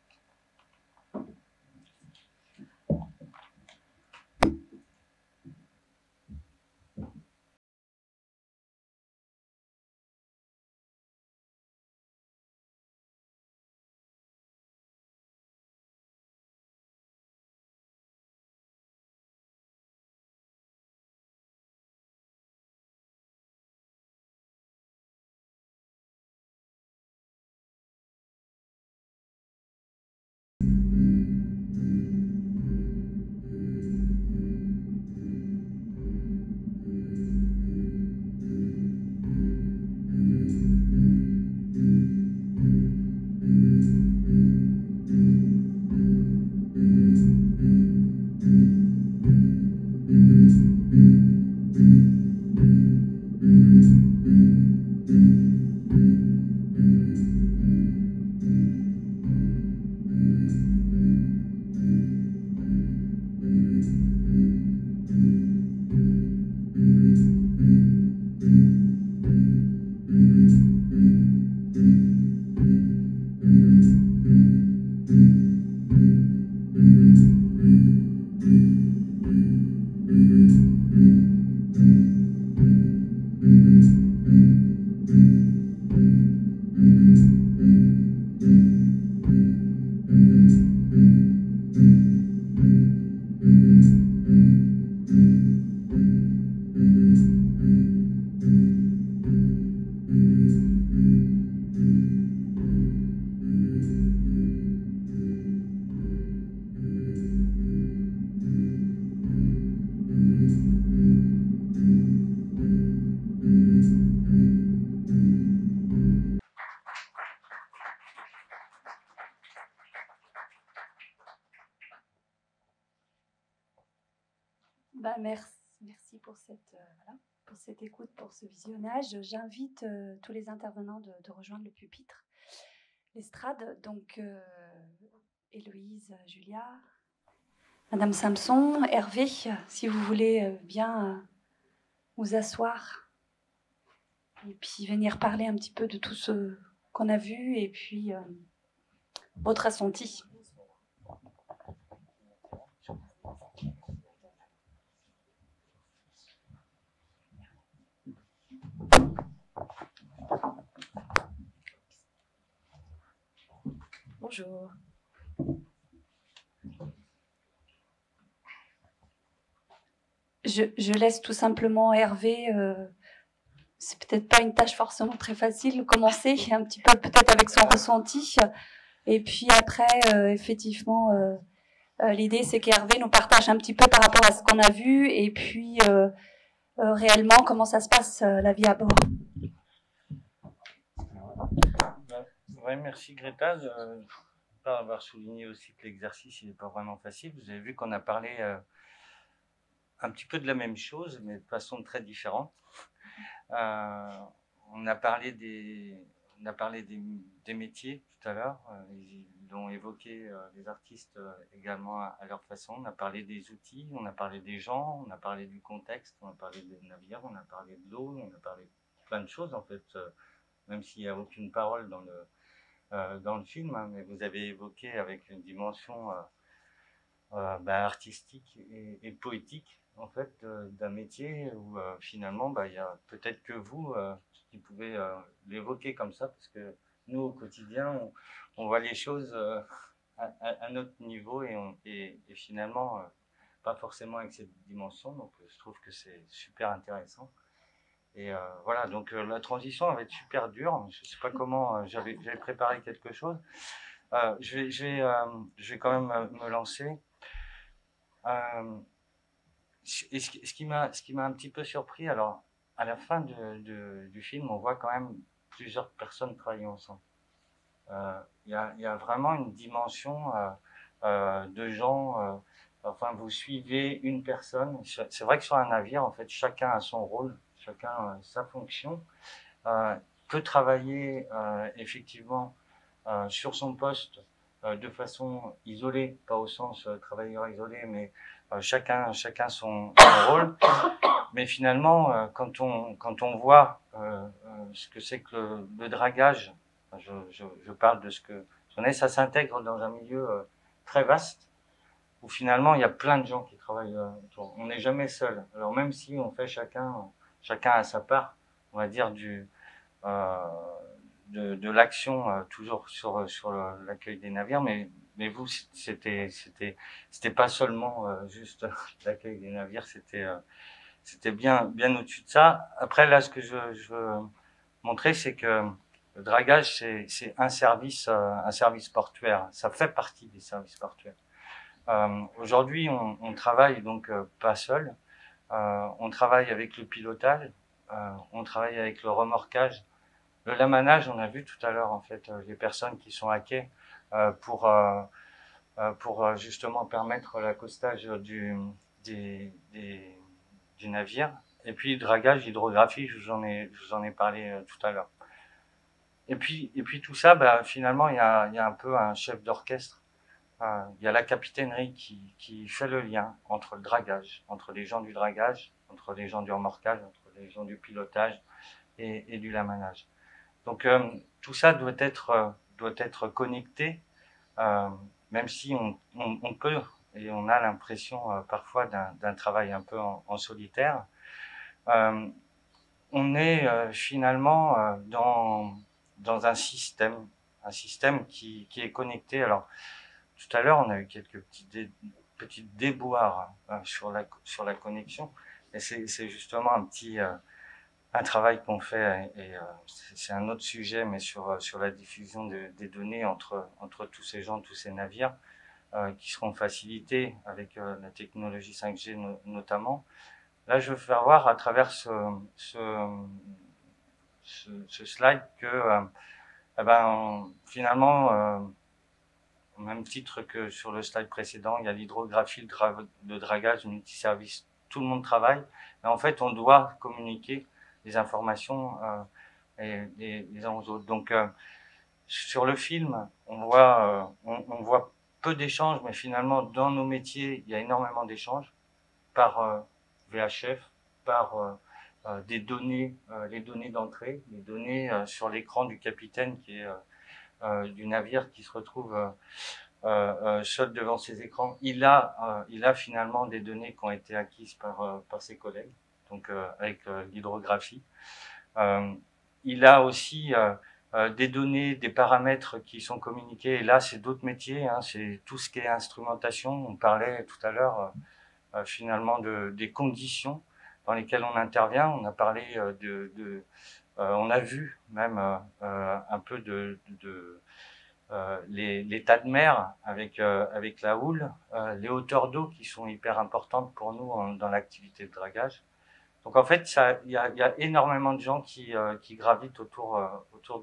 Merci pour cette écoute, pour ce visionnage. J'invite tous les intervenants de rejoindre le pupitre, l'estrade. Donc, Héloïse, Julia, Madame Samson, Hervé, si vous voulez bien vous asseoir et puis venir parler un petit peu de tout ce qu'on a vu et puis votre ressenti. Bonjour. Je laisse tout simplement Hervé, c'est peut-être pas une tâche forcément très facile, commencer un petit peu peut-être avec son ressenti. Et puis après, effectivement, l'idée c'est qu'Hervé nous partage un petit peu par rapport à ce qu'on a vu et puis réellement comment ça se passe la vie à bord. Ouais, merci Greta d'avoir souligné aussi que l'exercice n'est pas vraiment facile. Vous avez vu qu'on a parlé un petit peu de la même chose, mais de façon très différente. On a parlé on a parlé des métiers tout à l'heure, ils l'ont évoqué les artistes également à leur façon. On a parlé des outils, on a parlé des gens, on a parlé du contexte, on a parlé des navires, on a parlé de l'eau, on a parlé de plein de choses en fait, même s'il n'y a aucune parole dans le film, hein, mais vous avez évoqué avec une dimension artistique et poétique en fait d'un métier où finalement il y a peut-être que vous qui pouvez l'évoquer comme ça, parce que nous au quotidien on voit les choses à notre niveau et finalement pas forcément avec cette dimension, donc je trouve que c'est super intéressant. Et voilà, donc la transition va être super dure. Je ne sais pas comment, j'avais préparé quelque chose. Je vais quand même me lancer. Et ce qui m'a un petit peu surpris, alors à la fin du film, on voit quand même plusieurs personnes travailler ensemble. Il y a vraiment une dimension de gens. Enfin, vous suivez une personne. C'est vrai que sur un navire, en fait, chacun a son rôle. Chacun sa fonction, peut travailler effectivement sur son poste de façon isolée, pas au sens travailleur isolé, mais chacun son rôle. Mais finalement, quand on voit ce que c'est que le dragage, je parle de ce que j'en ai, ça s'intègre dans un milieu très vaste, où finalement il y a plein de gens qui travaillent autour. On n'est jamais seul. Alors même si on fait chacun a sa part, on va dire, de l'action toujours sur l'accueil des navires, mais vous, c'était pas seulement juste l'accueil des navires, c'était bien au-dessus de ça. Après, là, ce que je veux montrer, c'est que le dragage, c'est un service portuaire. Ça fait partie des services portuaires. Aujourd'hui, on travaille donc pas seul. On travaille avec le pilotage, on travaille avec le remorquage, le lamanage. On a vu tout à l'heure en fait les personnes qui sont à quai pour justement permettre l'accostage du navire. Et puis dragage, hydrographie, je vous en ai parlé tout à l'heure. Et puis tout ça, finalement, il y a un peu un chef d'orchestre. Il y a la capitainerie qui fait le lien entre le dragage, entre les gens du dragage, entre les gens du remorquage, entre les gens du pilotage et du lamanage. Donc tout ça doit être connecté, même si on peut et on a l'impression parfois d'un travail un peu en solitaire. On est finalement dans un système qui est connecté. Alors tout à l'heure, on a eu quelques petits déboires sur la connexion, et c'est justement un travail qu'on fait, et c'est un autre sujet, mais sur la diffusion des données entre tous ces gens, tous ces navires, qui seront facilités avec la technologie 5G notamment. Là, je veux faire voir à travers ce slide que finalement, au même titre que sur le slide précédent, il y a l'hydrographie, le dragage, le multiservice, tout le monde travaille. Mais en fait, on doit communiquer les informations les uns aux autres. Donc, sur le film, on voit peu d'échanges, mais finalement, dans nos métiers, il y a énormément d'échanges par VHF, par des données, les données d'entrée, les données sur l'écran du capitaine qui est du navire qui se retrouve seul devant ses écrans. Il a finalement des données qui ont été acquises par ses collègues, donc avec l'hydrographie. Il a aussi des données, des paramètres qui sont communiqués. Et là, c'est d'autres métiers, hein, c'est tout ce qui est instrumentation. On parlait tout à l'heure finalement des conditions dans lesquelles on intervient. On a parlé on a vu même un peu l'état de mer avec la houle, les hauteurs d'eau qui sont hyper importantes pour nous dans l'activité de dragage. Donc en fait, il y a énormément de gens qui gravitent autour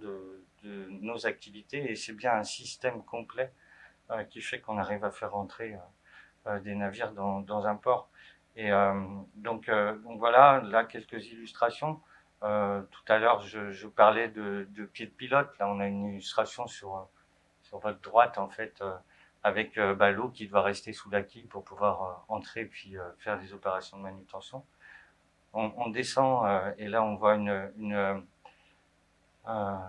de nos activités, et c'est bien un système complet qui fait qu'on arrive à faire rentrer des navires dans un port. Et donc voilà, là quelques illustrations. Tout à l'heure, je parlais de pied de pilote. Là, on a une illustration sur votre droite, en fait, avec l'eau qui doit rester sous la quille pour pouvoir entrer puis faire des opérations de manutention. On descend et là, on voit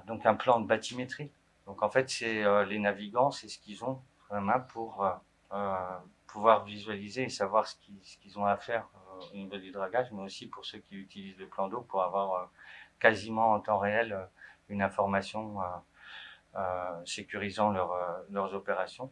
donc un plan de bathymétrie. Donc, en fait, c'est les navigants, c'est ce qu'ils ont sous la main pour pouvoir visualiser et savoir ce qu'ils ont à faire au niveau du dragage, mais aussi pour ceux qui utilisent le plan d'eau pour avoir quasiment en temps réel une information sécurisant leurs opérations.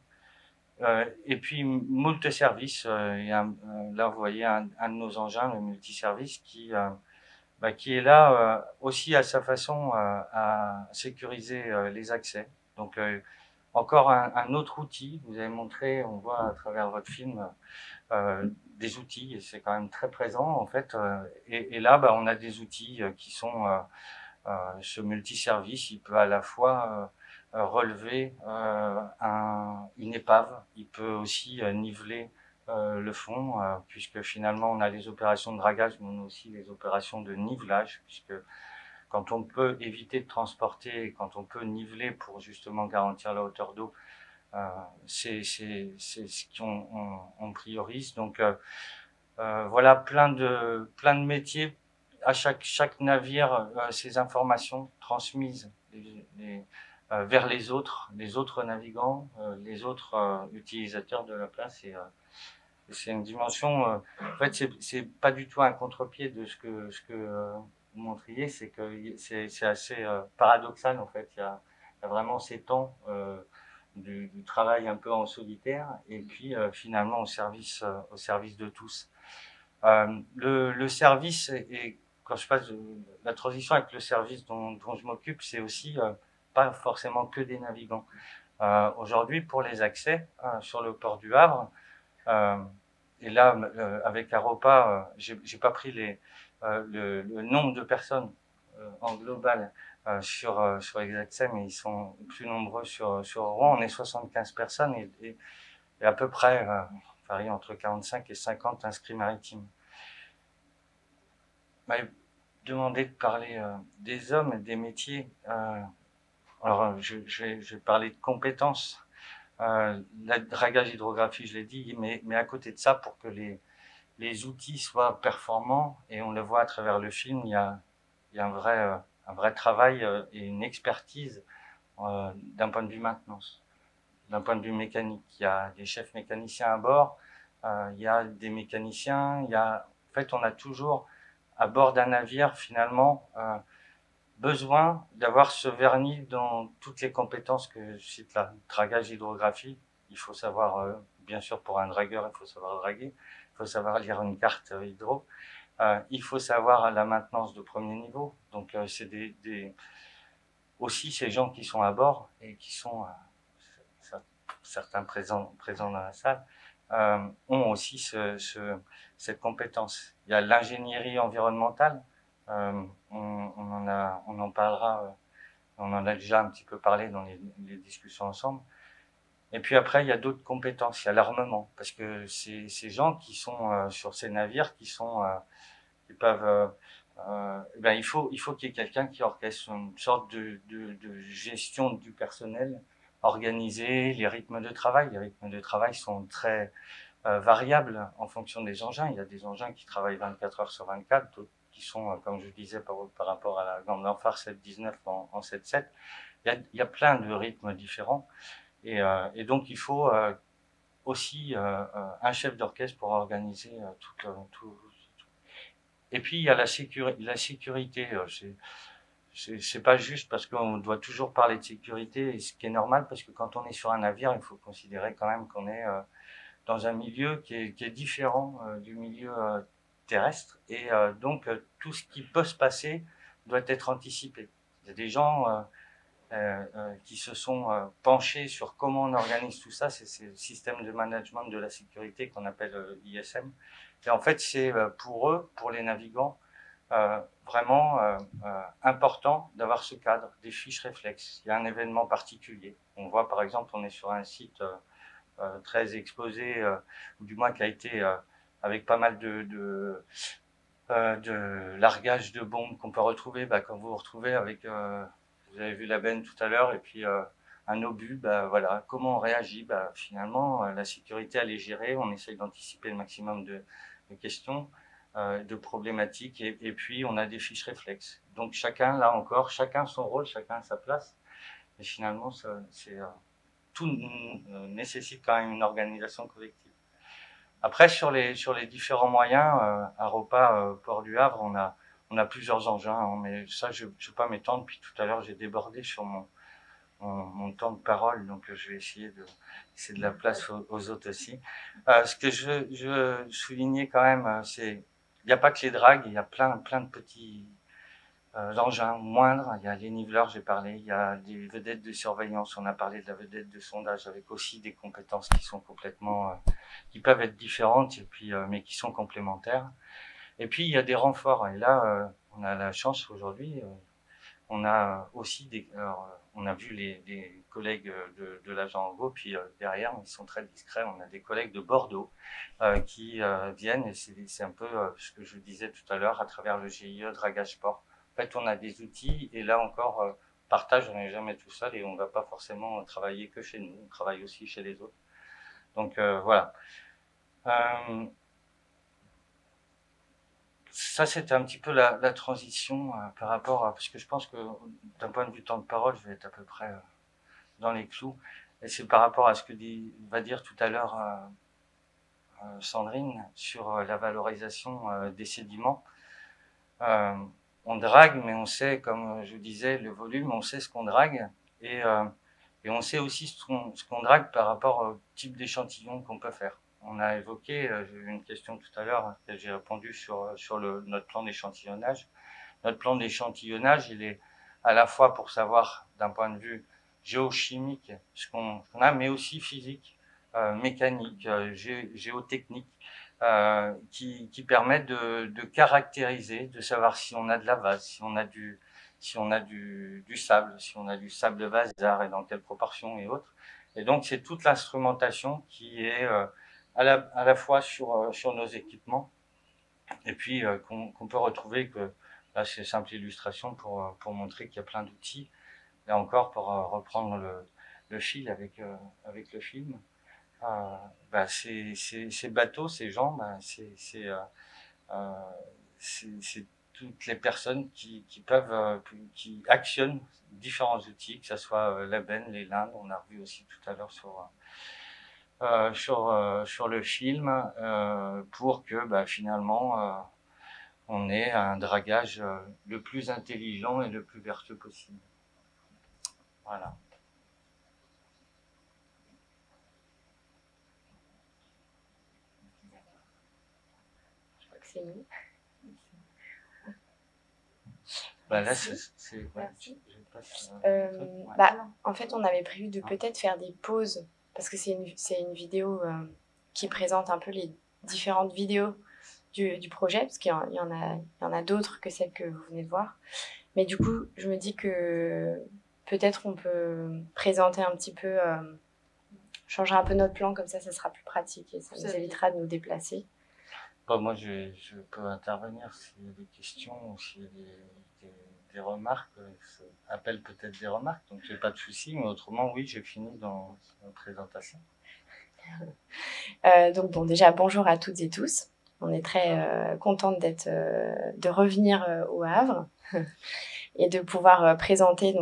Et puis, moult services. Là, vous voyez un de nos engins, le multiservice, qui est là aussi à sa façon à sécuriser les accès. Donc, encore un autre outil. Vous avez montré, on voit à travers votre film, des outils, et c'est quand même très présent en fait. Et là, on a des outils qui sont ce multiservice. Il peut à la fois relever une épave, il peut aussi niveler le fond, puisque finalement on a les opérations de dragage, mais on a aussi les opérations de nivelage, puisque quand on peut éviter de transporter, quand on peut niveler pour justement garantir la hauteur d'eau, c'est ce qu'on priorise. Donc voilà, plein de métiers. À chaque navire, ces informations transmises vers les autres navigants, les autres utilisateurs de la place. Et c'est une dimension. En fait, c'est pas du tout un contre-pied de ce que vous montriez. C'est que c'est assez paradoxal en fait. Il y a vraiment ces temps du travail un peu en solitaire et puis finalement au service de tous. Le service et quand je passe de la transition avec le service dont je m'occupe, c'est aussi pas forcément que des navigants. Aujourd'hui, pour les accès sur le port du Havre, et là avec Aropa, j'ai pas pris le nombre de personnes en global sur les accès, mais ils sont plus nombreux sur Rouen. On est 75 personnes et à peu près varie entre 45 et 50 inscrits maritimes. Demandé de parler des hommes et des métiers. Alors, je vais parler de compétences. La dragage hydrographie, je l'ai dit, mais à côté de ça, pour que les outils soient performants, et on le voit à travers le film, il y a un vrai travail et une expertise d'un point de vue maintenance, d'un point de vue mécanique. Il y a des chefs mécaniciens à bord, il y a des mécaniciens, en fait, on a toujours à bord d'un navire, finalement, besoin d'avoir ce vernis dans toutes les compétences que je cite là. Dragage, hydrographie, il faut savoir, bien sûr pour un dragueur, il faut savoir draguer, il faut savoir lire une carte hydro, il faut savoir la maintenance de premier niveau. Donc c'est aussi ces gens qui sont à bord et qui sont, certains présents dans la salle, ont aussi cette compétence. Il y a l'ingénierie environnementale, on en parlera, on en a déjà un petit peu parlé dans les discussions ensemble. Et puis après, il y a d'autres compétences, il y a l'armement, parce que ces gens qui sont sur ces navires, qui peuvent, il faut qu'il y ait quelqu'un qui orchestre une sorte de gestion du personnel, organiser les rythmes de travail. Les rythmes de travail sont très variables en fonction des engins. Il y a des engins qui travaillent 24 heures sur 24, d'autres qui sont, comme je disais, par rapport à la Grande Lamphare 719 en 7.7. Il y a plein de rythmes différents. Et donc, il faut aussi un chef d'orchestre pour organiser tout. Et puis, il y a la sécurité. C'est pas juste parce qu'on doit toujours parler de sécurité, ce qui est normal, parce que quand on est sur un navire, il faut considérer quand même qu'on est dans un milieu qui est différent du milieu terrestre. Et donc, tout ce qui peut se passer doit être anticipé. Il y a des gens qui se sont penchés sur comment on organise tout ça. C'est le système de management de la sécurité qu'on appelle ISM. Et en fait, c'est pour eux, pour les navigants, vraiment important d'avoir ce cadre, des fiches réflexes. Il y a un événement particulier. On voit par exemple, on est sur un site très exposé, ou du moins qui a été avec pas mal de largage de bombes qu'on peut retrouver, quand vous vous retrouvez avec, vous avez vu la benne tout à l'heure, et puis un obus, voilà, comment on réagit, finalement la sécurité elle est gérée, on essaye d'anticiper le maximum de questions, de problématiques, et puis on a des fiches réflexes. Donc chacun, là encore, chacun son rôle, chacun sa place, et finalement tout nécessite quand même une organisation collective. Après, sur les différents moyens, à Repas, Port du Havre, on a plusieurs engins, hein, mais ça, je ne vais pas m'étendre. Puis tout à l'heure, j'ai débordé sur mon temps de parole, donc je vais essayer de laisser de la place aux autres aussi. Ce que je soulignais quand même, c'est il n'y a pas que les dragues, il y a plein de petits engins moindres. Il y a les niveleurs, j'ai parlé, il y a des vedettes de surveillance, on a parlé de la vedette de sondage, avec aussi des compétences qui sont complètement qui peuvent être différentes, et puis mais qui sont complémentaires. Et puis il y a des renforts, et là on a la chance aujourd'hui, on a aussi on a vu les collègues de l'agent Angot, puis derrière ils sont très discrets, on a des collègues de Bordeaux qui viennent, et c'est un peu ce que je disais tout à l'heure, à travers le GIE Dragage Sport. En fait, on a des outils, et là encore, partage, on n'est jamais tout seul, et on ne va pas forcément travailler que chez nous, on travaille aussi chez les autres. Donc voilà. Ça, c'était un petit peu la transition par rapport à... Parce que je pense que d'un point de vue temps de parole, je vais être à peu près dans les clous. Et c'est par rapport à ce que va dire tout à l'heure Sandrine sur la valorisation des sédiments. On drague, mais on sait, comme je vous disais, le volume, on sait ce qu'on drague. Et on sait aussi ce qu'on drague par rapport au type d'échantillon qu'on peut faire. On a évoqué, j'ai eu une question tout à l'heure, j'ai répondu sur notre plan d'échantillonnage. Notre plan d'échantillonnage, il est à la fois pour savoir d'un point de vue géochimique ce qu'on a, mais aussi physique, mécanique, géotechnique, qui permettent de caractériser, de savoir si on a de la vase, si on a du sable, si on a du sable vasard et dans quelle proportion et autres. Et donc c'est toute l'instrumentation qui est à la fois sur nos équipements, et puis qu'on peut retrouver, que là c'est simple illustration pour montrer qu'il y a plein d'outils. Là encore, pour reprendre le fil avec le film, ces bateaux, ces gens, c'est toutes les personnes qui actionnent différents outils, que ce soit la benne, les lindes, on a revu aussi tout à l'heure sur le film, pour que finalement on ait un dragage le plus intelligent et le plus vertueux possible. Voilà. Je crois que c'est nous. Là, en fait, on avait prévu de peut-être faire des pauses, parce que c'est une vidéo qui présente un peu les différentes vidéos du projet, parce qu'il y en a d'autres que celles que vous venez de voir. Mais du coup, je me dis que peut-être on peut présenter un petit peu, changer un peu notre plan, comme ça sera plus pratique et ça nous évitera de nous déplacer. Moi, je peux intervenir s'il y a des questions ou s'il y a des remarques. Ça appelle peut-être des remarques, donc j'ai pas de souci. Mais autrement, oui, j'ai fini dans la présentation. Donc bon, déjà bonjour à toutes et tous. On est très contente de revenir au Havre et de pouvoir présenter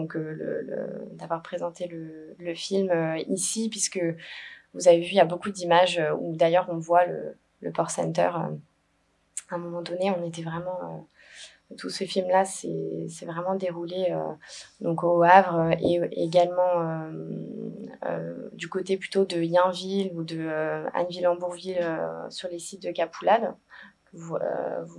d'avoir présenté le film ici, puisque vous avez vu, il y a beaucoup d'images où d'ailleurs on voit le Port Center. À un moment donné, on était vraiment tout ce film-là, c'est vraiment déroulé donc au Havre, et également du côté plutôt de Yainville ou de Anneville-en-Bourville, sur les sites de Capoulade. Vous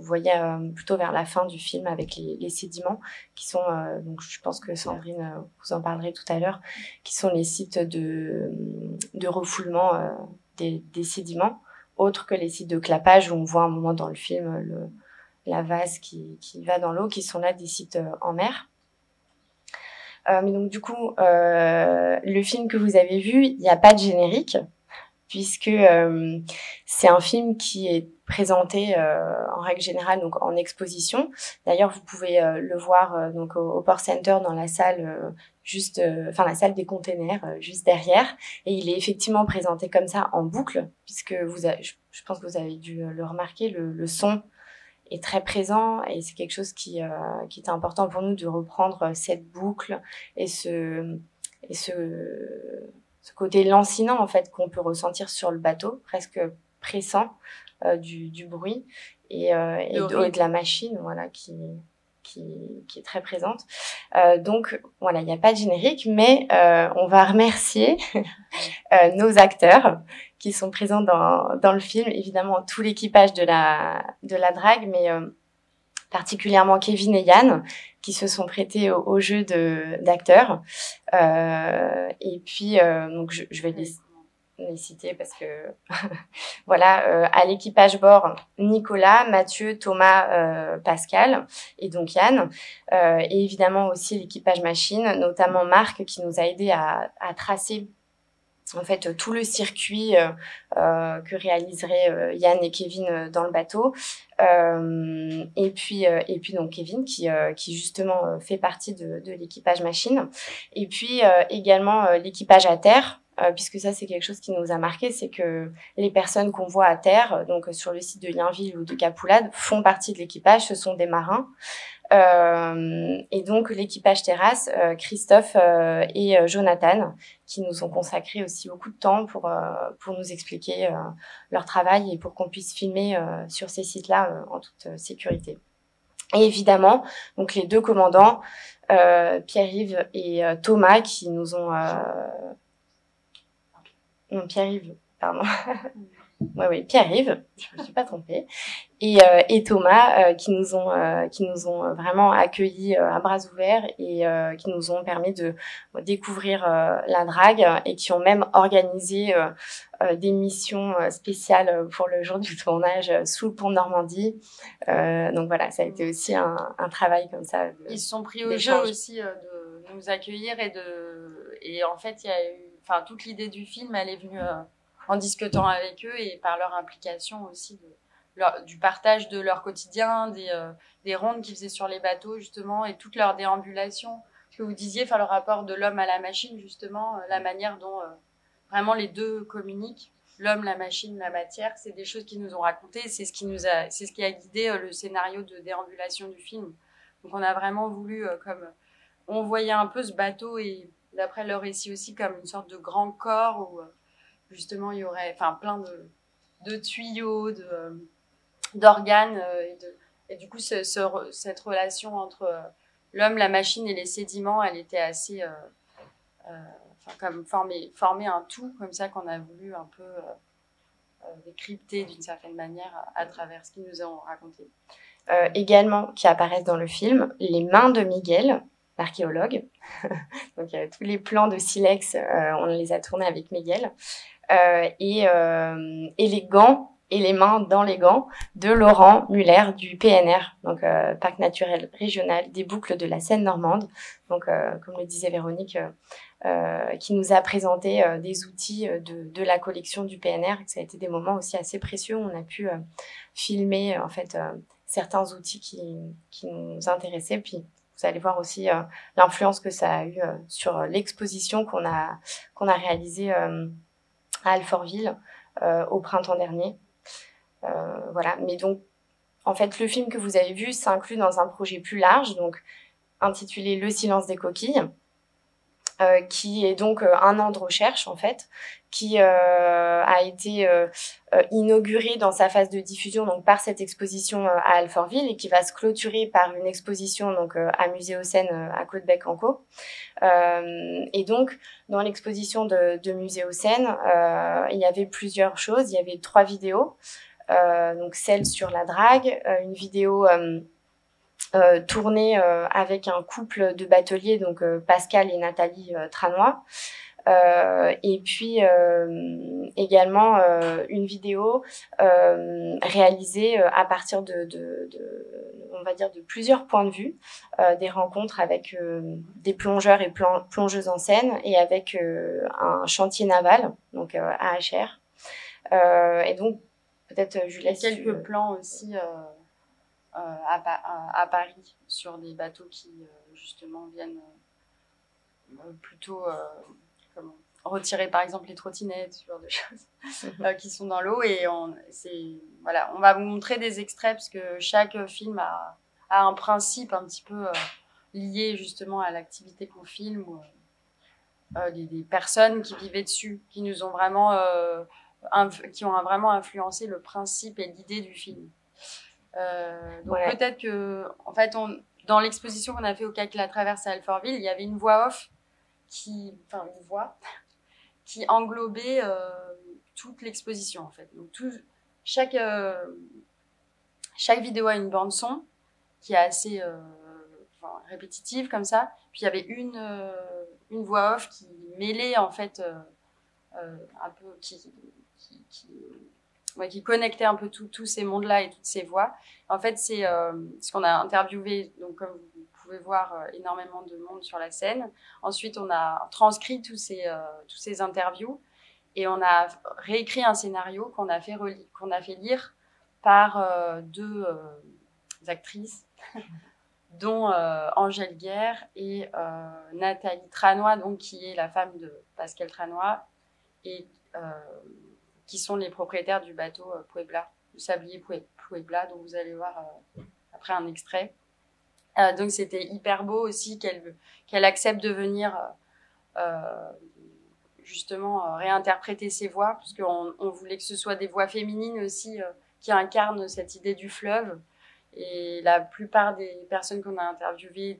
voyez plutôt vers la fin du film avec les sédiments qui sont, donc je pense que Sandrine vous en parlerait tout à l'heure, qui sont les sites de refoulement des sédiments, autres que les sites de clapage où on voit un moment dans le film la vase qui va dans l'eau, qui sont là des sites en mer. Mais donc du coup, le film que vous avez vu, il n'y a pas de générique, puisque c'est un film qui est présenté en règle générale donc en exposition. D'ailleurs, vous pouvez le voir donc au Port Center dans la salle la salle des containers juste derrière. Et il est effectivement présenté comme ça en boucle, puisque je pense que vous avez dû le remarquer, le son est très présent et c'est quelque chose qui est important pour nous de reprendre cette boucle et ce côté lancinant en fait qu'on peut ressentir sur le bateau, presque pressant du bruit et de la machine, voilà, qui est très présente. Donc voilà, il n'y a pas de générique, mais on va remercier nos acteurs qui sont présents dans le film, évidemment tout l'équipage de la drague, mais particulièrement Kevin et Yann qui se sont prêtés au jeu d'acteurs. Et puis donc je vais les citer parce que voilà, à l'équipage bord, Nicolas, Mathieu, Thomas, Pascal et donc Yann, et évidemment aussi l'équipage machine, notamment Marc qui nous a aidé à tracer en fait tout le circuit que réaliseraient Yann et Kevin dans le bateau, et puis donc Kevin qui justement fait partie de l'équipage machine, et puis également l'équipage à terre, puisque ça c'est quelque chose qui nous a marqué, c'est que les personnes qu'on voit à terre, donc sur le site de Lienville ou de Capoulade, font partie de l'équipage, ce sont des marins. Et donc l'équipage terrasse, Christophe et Jonathan, qui nous ont consacré aussi beaucoup de temps pour nous expliquer leur travail et pour qu'on puisse filmer sur ces sites-là en toute sécurité. Et évidemment, donc les deux commandants, Pierre-Yves et Thomas, qui nous ont non, Pierre-Yves, pardon. Oui, Pierre-Yves, je me suis pas trompée, et Thomas qui nous ont vraiment accueillis à bras ouverts et qui nous ont permis de découvrir la drague et qui ont même organisé des missions spéciales pour le jour du tournage sous le pont de Normandie. Donc voilà, ça a été aussi un travail comme ça. Ils se sont pris au jeu aussi de nous accueillir et en fait il y a eu, enfin toute l'idée du film, elle est venue en discutant avec eux et par leur implication aussi du partage de leur quotidien, des rondes qu'ils faisaient sur les bateaux justement et toute leur déambulation. Ce que vous disiez, enfin le rapport de l'homme à la machine justement, la manière dont vraiment les deux communiquent, l'homme, la machine, la matière, c'est des choses qu'ils nous ont racontées, c'est ce qui a guidé le scénario de déambulation du film. Donc on a vraiment voulu, comme on voyait un peu ce bateau et d'après leur récit aussi comme une sorte de grand corps où justement il y aurait plein de tuyaux, d'organes et du coup cette relation entre l'homme, la machine et les sédiments, elle était assez comme former un tout comme ça qu'on a voulu un peu décrypter d'une certaine manière à travers ce qu'ils nous ont raconté. Également qui apparaissent dans le film, les mains de Miguel, l'archéologue. Donc tous les plans de silex, on les a tournés avec Miguel. Et les gants et les mains dans les gants de Laurent Muller du PNR, donc Parc naturel régional des Boucles de la Seine normande. Donc comme le disait Véronique, qui nous a présenté des outils de la collection du PNR. Ça a été des moments aussi assez précieux où on a pu filmer en fait certains outils qui nous intéressaient. Puis vous allez voir aussi l'influence que ça a eu sur l'exposition qu'on a réalisée à Alfortville au printemps dernier. Voilà. Mais donc, en fait, le film que vous avez vu s'inclut dans un projet plus large, donc intitulé Le silence des coquilles, qui est donc un an de recherche, en fait, qui a été inauguré dans sa phase de diffusion donc par cette exposition à Alfortville et qui va se clôturer par une exposition donc à Muséocène à Caudebec-en-Caux. Et donc dans l'exposition de Muséocène, il y avait plusieurs choses. Il y avait 3 vidéos, donc celle sur la drague, une vidéo tournée avec un couple de bateliers, donc Pascal et Nathalie Tranois. Et puis également une vidéo réalisée à partir on va dire de plusieurs points de vue, des rencontres avec des plongeurs et plongeuses en Seine et avec un chantier naval, donc AHR. Et donc Peut-être Julia, il y a quelques plans aussi à Paris sur des bateaux qui justement viennent plutôt retirer par exemple les trottinettes, ce genre de choses qui sont dans l'eau. Et voilà, on va vous montrer des extraits parce que chaque film a un principe un petit peu lié justement à l'activité qu'on filme ou des personnes qui vivaient dessus, qui nous ont vraiment qui ont vraiment influencé le principe et l'idée du film. Donc peut-être que, en fait, dans l'exposition qu'on a fait au CAC La Traverse à Alfortville, il y avait une voix off qui englobait toute l'exposition, en fait. Donc chaque vidéo a une bande son qui est assez répétitive comme ça. Puis il y avait une voix off qui mêlait en fait un peu qui connectait un peu tous ces mondes-là et toutes ces voix. En fait, c'est ce qu'on a interviewé, donc comme vous pouvez voir, énormément de monde sur la scène. Ensuite, on a transcrit tous ces interviews et on a réécrit un scénario qu'on a fait lire par deux actrices, dont Angèle Guerre et Nathalie Tranois, donc, qui est la femme de Pascal Tranois, et qui sont les propriétaires du bateau Puebla, du sablier Puebla, dont vous allez voir après un extrait. Donc c'était hyper beau aussi qu'elle accepte de venir justement réinterpréter ses voix, parce qu'on voulait que ce soit des voix féminines aussi qui incarnent cette idée du fleuve. Et la plupart des personnes qu'on a interviewées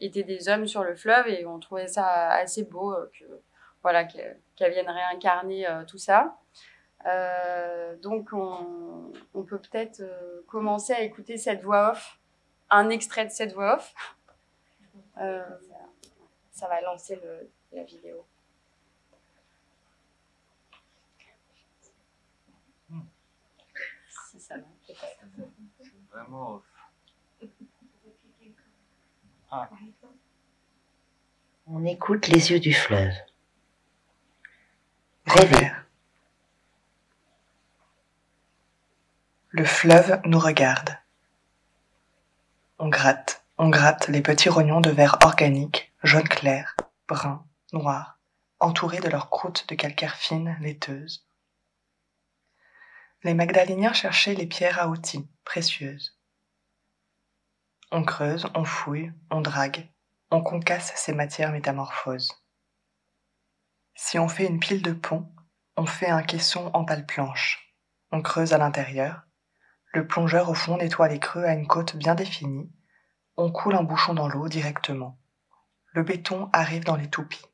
étaient des hommes sur le fleuve, et on trouvait ça assez beau qu'elles viennent réincarner tout ça. Donc on peut peut-être commencer à écouter cette voix off, un extrait de cette voix off. Ça va lancer la vidéo. Si ça va, peut-être. Vraiment off. On écoute les yeux du fleuve. Rêver. Le fleuve nous regarde. On gratte les petits rognons de verre organique, jaune clair, brun, noir, entourés de leurs croûtes de calcaire fine, laiteuse. Les Magdaléniens cherchaient les pierres à outils, précieuses. On creuse, on fouille, on drague, on concasse ces matières métamorphoses. Si on fait une pile de pont, on fait un caisson en pale planche. On creuse à l'intérieur. Le plongeur au fond nettoie les creux à une côte bien définie. On coule un bouchon dans l'eau directement. Le béton arrive dans les toupies.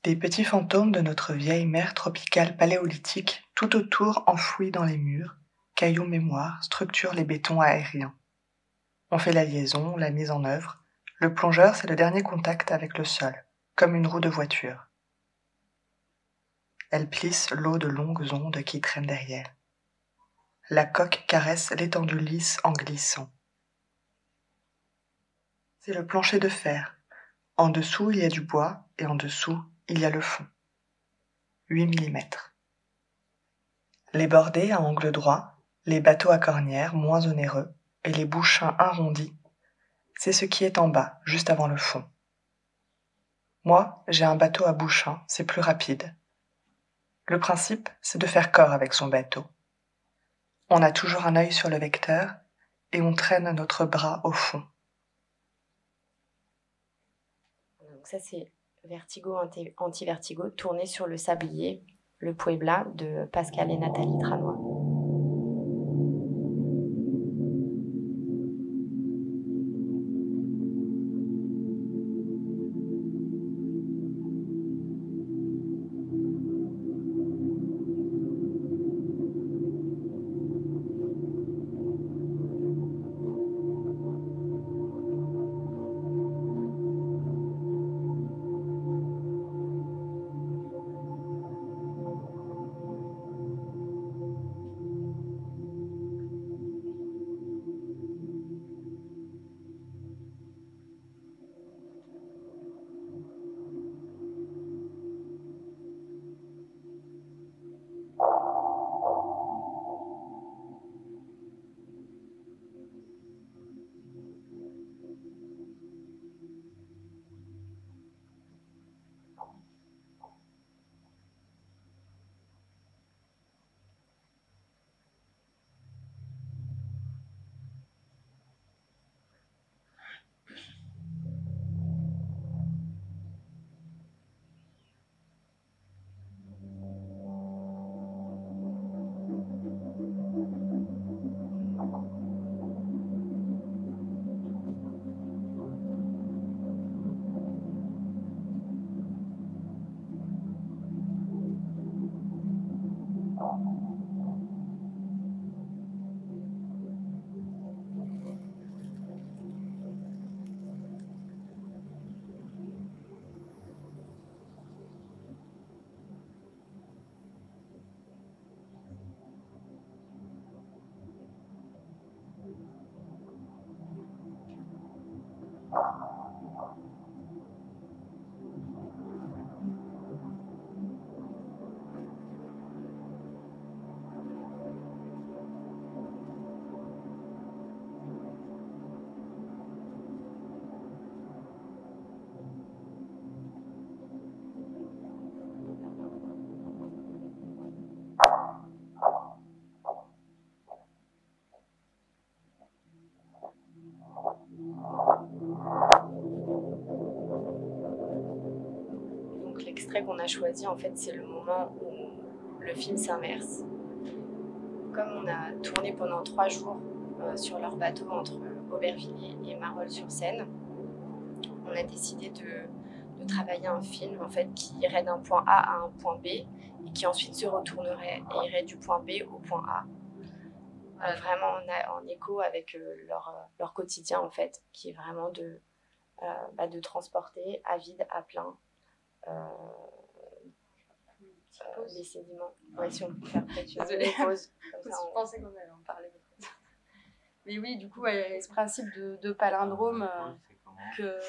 Des petits fantômes de notre vieille mer tropicale paléolithique, tout autour enfouis dans les murs, cailloux mémoire, structurent les bétons aériens. On fait la liaison, la mise en œuvre. Le plongeur, c'est le dernier contact avec le sol, comme une roue de voiture. Elle plisse l'eau de longues ondes qui traînent derrière. La coque caresse l'étendue lisse en glissant. C'est le plancher de fer. En dessous, il y a du bois, et en dessous, il y a le fond. 8 mm. Les bordées à angle droit, les bateaux à cornière moins onéreux, et les bouchins arrondis, c'est ce qui est en bas, juste avant le fond. Moi, j'ai un bateau à bouchins, c'est plus rapide. Le principe, c'est de faire corps avec son bateau. On a toujours un œil sur le vecteur et on traîne notre bras au fond. Donc ça, c'est Vertigo anti-vertigo, tourné sur le sablier, le Puebla de Pascal et Nathalie Tranois. l'extrait qu'on a choisi, en fait, c'est le moment où le film s'inverse. Comme on a tourné pendant 3 jours sur leur bateau entre Aubervilliers et Marolles-sur-Seine, on a décidé de travailler un film en fait, qui irait d'un point A à un point B et qui ensuite se retournerait et irait du point B au point A. Vraiment en écho avec leur quotidien en fait, qui est vraiment de transporter à vide, à plein les sédiments. Ouais, si on peut faire peut-être une pause. Je pensais qu'on allait en parler. Mais oui, du coup, il y a ce principe de palindrome que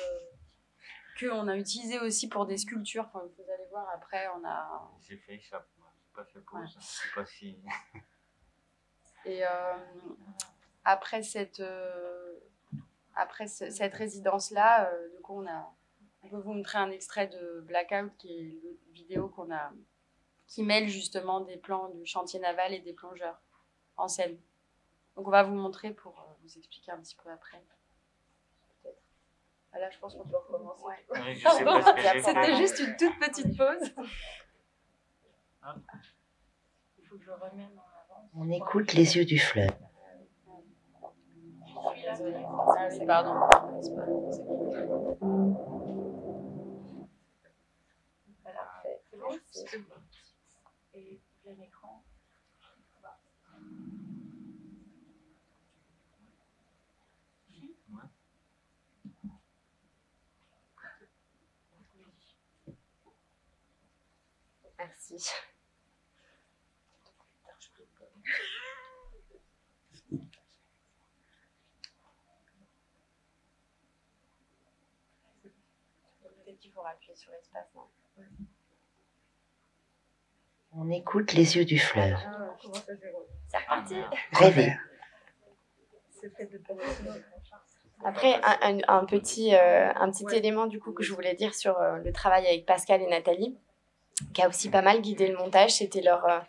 on a utilisé aussi pour des sculptures. Enfin, vous allez voir après, on a... J'ai fait ça, j'ai pas fait pause, je sais pas si... Et après cette résidence-là, du coup, on peut vous montrer un extrait de Blackout, qui est une vidéo qui mêle justement des plans du chantier naval et des plongeurs en scène. Donc on va vous montrer pour vous expliquer un petit peu après. Peut-être. Là, je pense qu'on peut recommencer. Ouais. Oui, je sais pas ce que j'ai fait. C'était juste une toute petite pause. Il faut que je remette en avant. On écoute les yeux du fleuve. Désolée. Ah oui, pardon. Parfait. C'est bon. Et plein écran. Merci. Peut-être qu'il faudra appuyer sur l'espace, non? On écoute les yeux du fleuve. C'est reparti. Rêver. Après, un petit élément du coup que je voulais dire sur le travail avec Pascal et Nathalie, qui a aussi pas mal guidé le montage, c'était la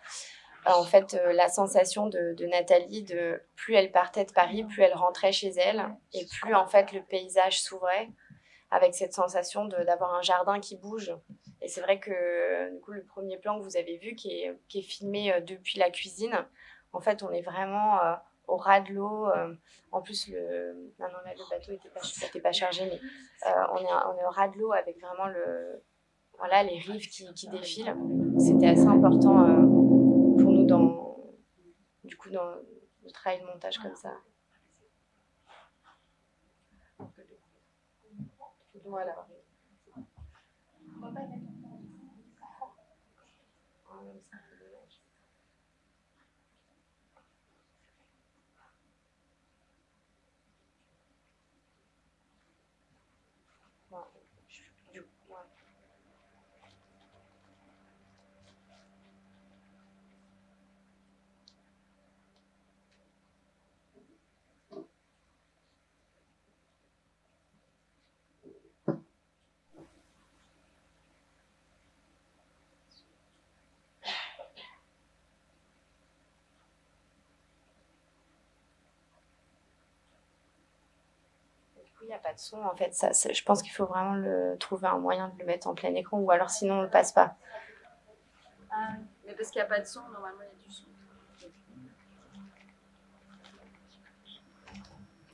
sensation de Nathalie de plus elle partait de Paris, plus elle rentrait chez elle, et plus en fait le paysage s'ouvrait, avec cette sensation d'avoir un jardin qui bouge. Et c'est vrai que du coup, le premier plan que vous avez vu, qui est filmé depuis la cuisine, en fait, on est vraiment au ras de l'eau. En plus, le bateau n'était pas chargé, mais on est au ras de l'eau avec vraiment les rives qui défilent. C'était assez important pour nous dans le travail de montage comme ça. Voilà. Il n'y a pas de son en fait, je pense qu'il faut vraiment trouver un moyen de le mettre en plein écran, ou alors sinon on ne le passe pas. Mais parce qu'il n'y a pas de son, normalement il y a du son.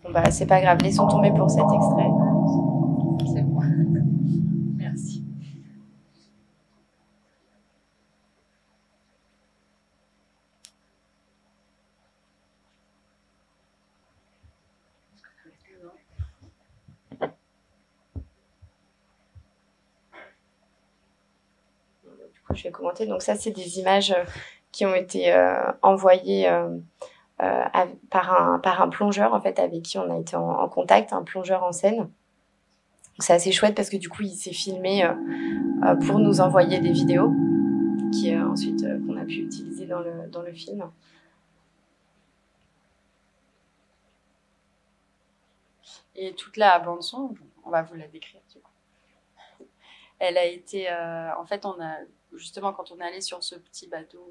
Bon bah c'est pas grave, laissons tomber pour cet extrait. C'est bon. Merci. Je vais commenter. Donc ça, c'est des images qui ont été envoyées par un plongeur en fait, avec qui on a été en contact, un plongeur en scène. C'est assez chouette parce que du coup, il s'est filmé pour nous envoyer des vidéos qui ensuite qu'on a pu utiliser dans le film. Et toute la bande son, on va vous la décrire du coup. Elle a été, en fait, on a justement quand on est allé sur ce petit bateau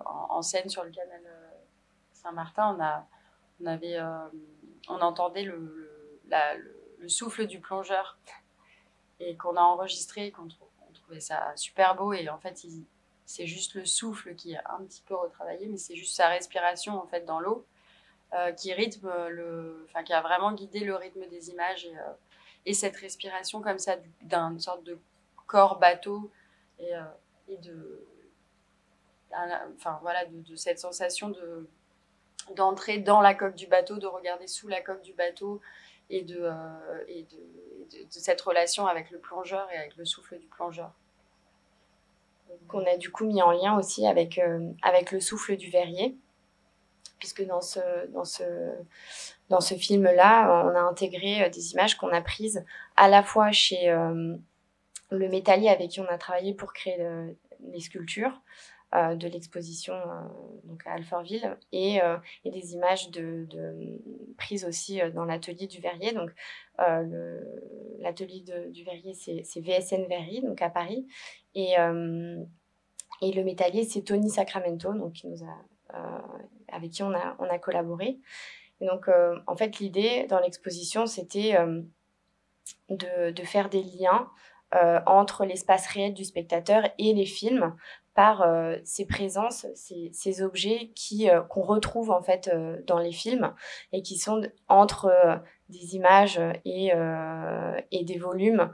en Seine sur le canal Saint-Martin, on entendait le souffle du plongeur. et qu'on a enregistré, qu'on trouvait ça super beau. Et en fait, c'est juste le souffle qui est un petit peu retravaillé, mais c'est juste sa respiration en fait dans l'eau qui rythme qui a vraiment guidé le rythme des images et cette respiration comme ça d'une sorte de corps bateau et de cette sensation d'entrer dans la coque du bateau, de regarder sous la coque du bateau et de cette relation avec le plongeur et avec le souffle du plongeur. Qu'on a du coup mis en lien aussi avec le souffle du verrier, puisque dans ce film-là, on a intégré des images qu'on a prises à la fois chez le métallier avec qui on a travaillé pour créer les sculptures de l'exposition donc à Alfortville et des images prises aussi dans l'atelier du verrier. Donc l'atelier du verrier, c'est VSN Verrier, donc à Paris, et le métallier, c'est Tony Sacramento, donc avec qui on a collaboré. Et donc en fait, l'idée dans l'exposition, c'était de faire des liens entre l'espace réel du spectateur et les films par ces présences, ces objets qu'on retrouve en fait dans les films et qui sont entre des images et des volumes,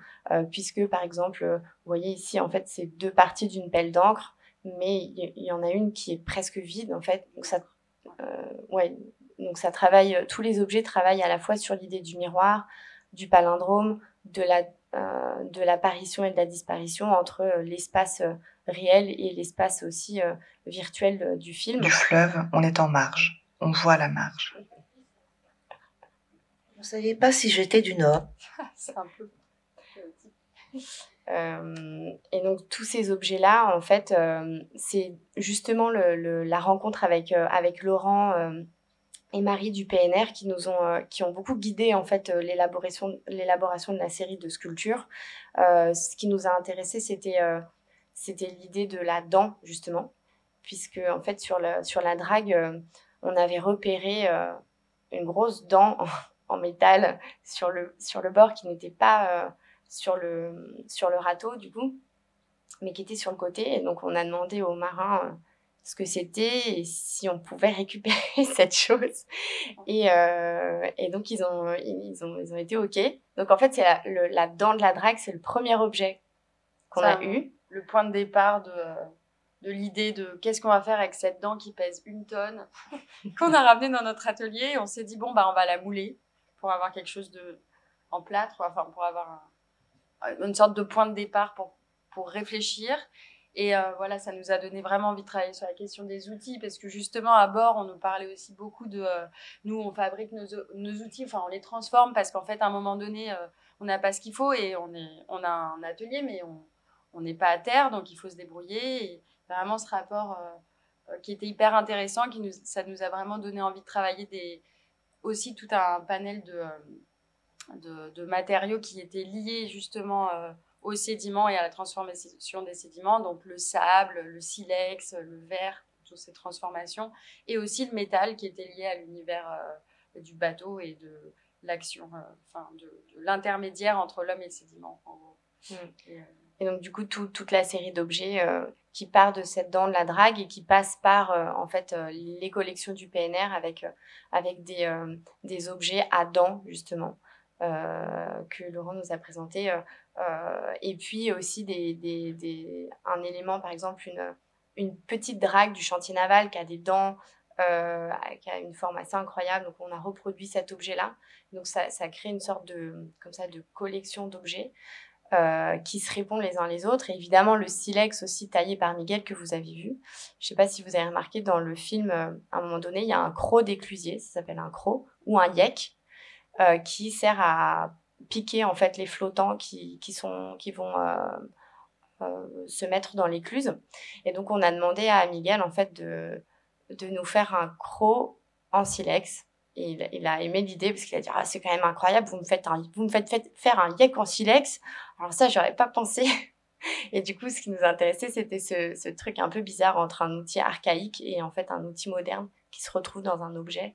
puisque par exemple, vous voyez ici en fait c'est 2 parties d'une pelle d'encre, mais il y en a une qui est presque vide en fait. Donc ça travaille, tous les objets travaillent à la fois sur l'idée du miroir, du palindrome, de l'apparition et de la disparition entre l'espace réel et l'espace aussi virtuel du film. Du fleuve, on est en marge. On voit la marge. Vous ne saviez pas si j'étais du Nord. C'est un peu... Et donc tous ces objets-là, en fait, c'est justement la rencontre avec Laurent et Marie du PNR qui ont beaucoup guidé en fait l'élaboration de la série de sculptures. Ce qui nous a intéressé, c'était l'idée de la dent justement, puisque en fait sur la drague, on avait repéré une grosse dent en métal sur le bord qui n'était pas sur le râteau du coup, mais qui était sur le côté. Et donc on a demandé aux marins ce que c'était et si on pouvait récupérer cette chose. Et donc ils ont été OK. Donc en fait c'est la dent de la drague, c'est le premier objet qu'on a eu. Le point de départ de l'idée de qu'est-ce qu'on va faire avec cette dent qui pèse 1 tonne qu'on a ramenée dans notre atelier. On s'est dit bon on va la mouler pour avoir quelque chose en plâtre, enfin pour avoir une sorte de point de départ pour réfléchir. Et voilà, ça nous a donné vraiment envie de travailler sur la question des outils, parce que justement à bord, on nous parlait aussi beaucoup de nous, on fabrique nos outils, enfin on les transforme parce qu'en fait à un moment donné, on n'a pas ce qu'il faut et on a un atelier, mais on n'est pas à terre, donc il faut se débrouiller. Et vraiment ce rapport qui était hyper intéressant, ça nous a vraiment donné envie de travailler aussi tout un panel de matériaux qui étaient liés justement aux sédiments et à la transformation des sédiments, donc le sable, le silex, le verre, toutes ces transformations, et aussi le métal qui était lié à l'univers du bateau et de l'action, de l'intermédiaire entre l'homme et le sédiment, en gros. Et donc du coup toute la série d'objets qui part de cette dent de la drague et qui passe par en fait les collections du PNR avec des objets à dents justement que Laurent nous a présenté, et puis aussi un élément, par exemple une petite drague du chantier naval qui a des dents, qui a une forme assez incroyable. Donc on a reproduit cet objet-là. Donc ça crée une sorte de collection d'objets qui se répondent les uns les autres. Et évidemment le silex aussi taillé par Miguel que vous avez vu. Je ne sais pas si vous avez remarqué dans le film, à un moment donné, il y a un croc d'éclusier, ça s'appelle un croc, ou un yek, qui sert à piquer en fait les flottants qui vont se mettre dans l'écluse. Et donc on a demandé à Miguel en fait de nous faire un croc en silex. Et il a aimé l'idée parce qu'il a dit c'est quand même incroyable, vous me faites faire un yek en silex. Alors ça j'aurais pas pensé. Et du coup ce qui nous intéressait c'était ce truc un peu bizarre entre un outil archaïque et en fait un outil moderne qui se retrouve dans un objet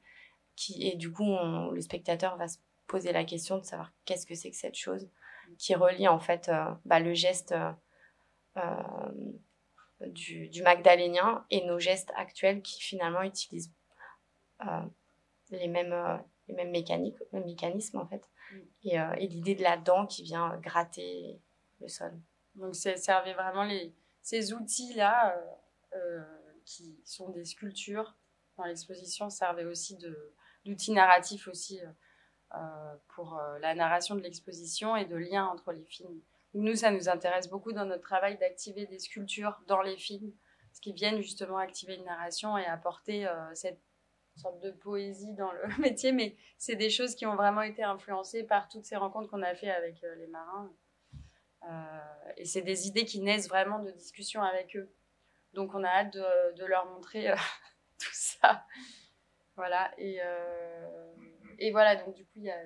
et du coup le spectateur va se poser la question de savoir qu'est-ce que c'est que cette chose. qui relie en fait le geste du magdalénien et nos gestes actuels qui finalement utilisent les mêmes mécanismes en fait. Et l'idée de la dent qui vient gratter le sol. Donc servait vraiment ces outils-là qui sont des sculptures dans l'exposition servaient aussi d'outils narratifs aussi pour la narration de l'exposition et de lien entre les films. Nous, ça nous intéresse beaucoup dans notre travail d'activer des sculptures dans les films, ce qui viennent justement activer une narration et apporter cette sorte de poésie dans le métier, mais c'est des choses qui ont vraiment été influencées par toutes ces rencontres qu'on a fait avec les marins. Et c'est des idées qui naissent vraiment de discussions avec eux. Donc on a hâte de leur montrer tout ça. Voilà. Et voilà, donc du coup, il y a...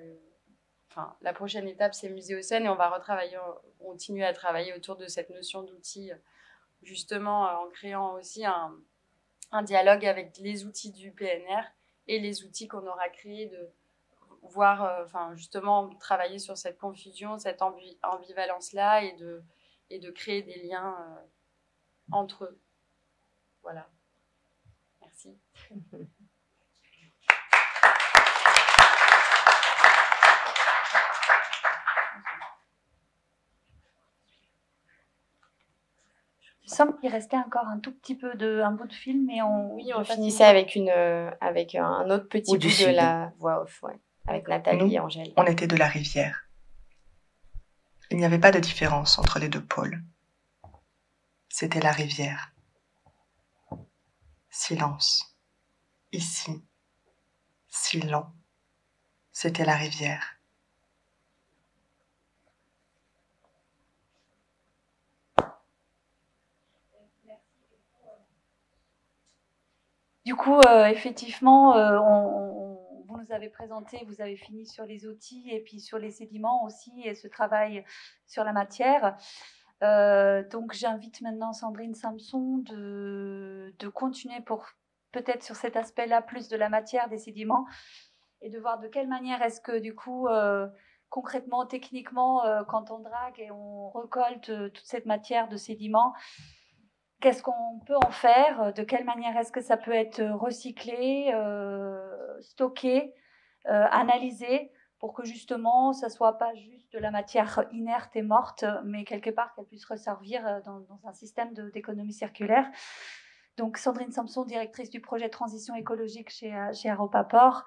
la prochaine étape, c'est Muséocène et on va continuer à travailler autour de cette notion d'outil, justement en créant aussi un dialogue avec les outils du PNR et les outils qu'on aura créés, de voir, justement, travailler sur cette confusion, cette ambivalence-là et de créer des liens entre eux. Voilà. Merci. Il semble qu'il restait encore un tout petit peu un bout de film et on finissait avec un autre petit bout de la voix off, avec Nathalie et Angèle. On était de la rivière. Il n'y avait pas de différence entre les deux pôles. C'était la rivière. Silence. Ici. Si lent. C'était la rivière. Du coup, effectivement, vous nous avez présenté, vous avez fini sur les outils et puis sur les sédiments aussi et ce travail sur la matière. Donc, j'invite maintenant Sandrine Samson de continuer peut-être sur cet aspect-là, plus de la matière, des sédiments, et de voir de quelle manière est-ce que, du coup, concrètement, techniquement, quand on drague et on récolte toute cette matière de sédiments, qu'est-ce qu'on peut en faire? De quelle manière est-ce que ça peut être recyclé, stocké, analysé, pour que justement, ça ne soit pas juste de la matière inerte et morte, mais quelque part qu'elle puisse resservir dans un système d'économie circulaire. Donc Sandrine Samson, directrice du projet Transition écologique chez Aropa Port,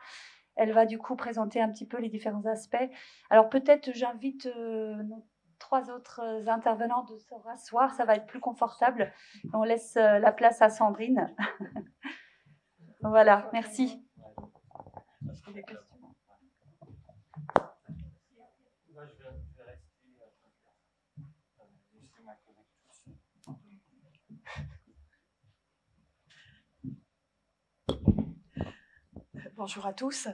elle va du coup présenter un petit peu les différents aspects. Alors peut-être j'invite nos 3 autres intervenants de se rasseoir, ça va être plus confortable. On laisse la place à Sandrine. Voilà, merci. Bonjour à tous.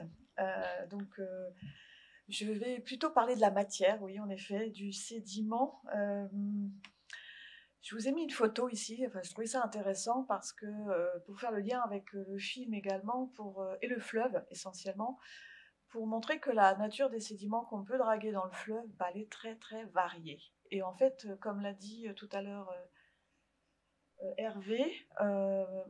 Je vais plutôt parler de la matière, oui, en effet, du sédiment. Je vous ai mis une photo ici. Je trouvais ça intéressant parce que, pour faire le lien avec le film également, et le fleuve essentiellement, pour montrer que la nature des sédiments qu'on peut draguer dans le fleuve, elle est très très variée. Et en fait, comme l'a dit tout à l'heure Hervé,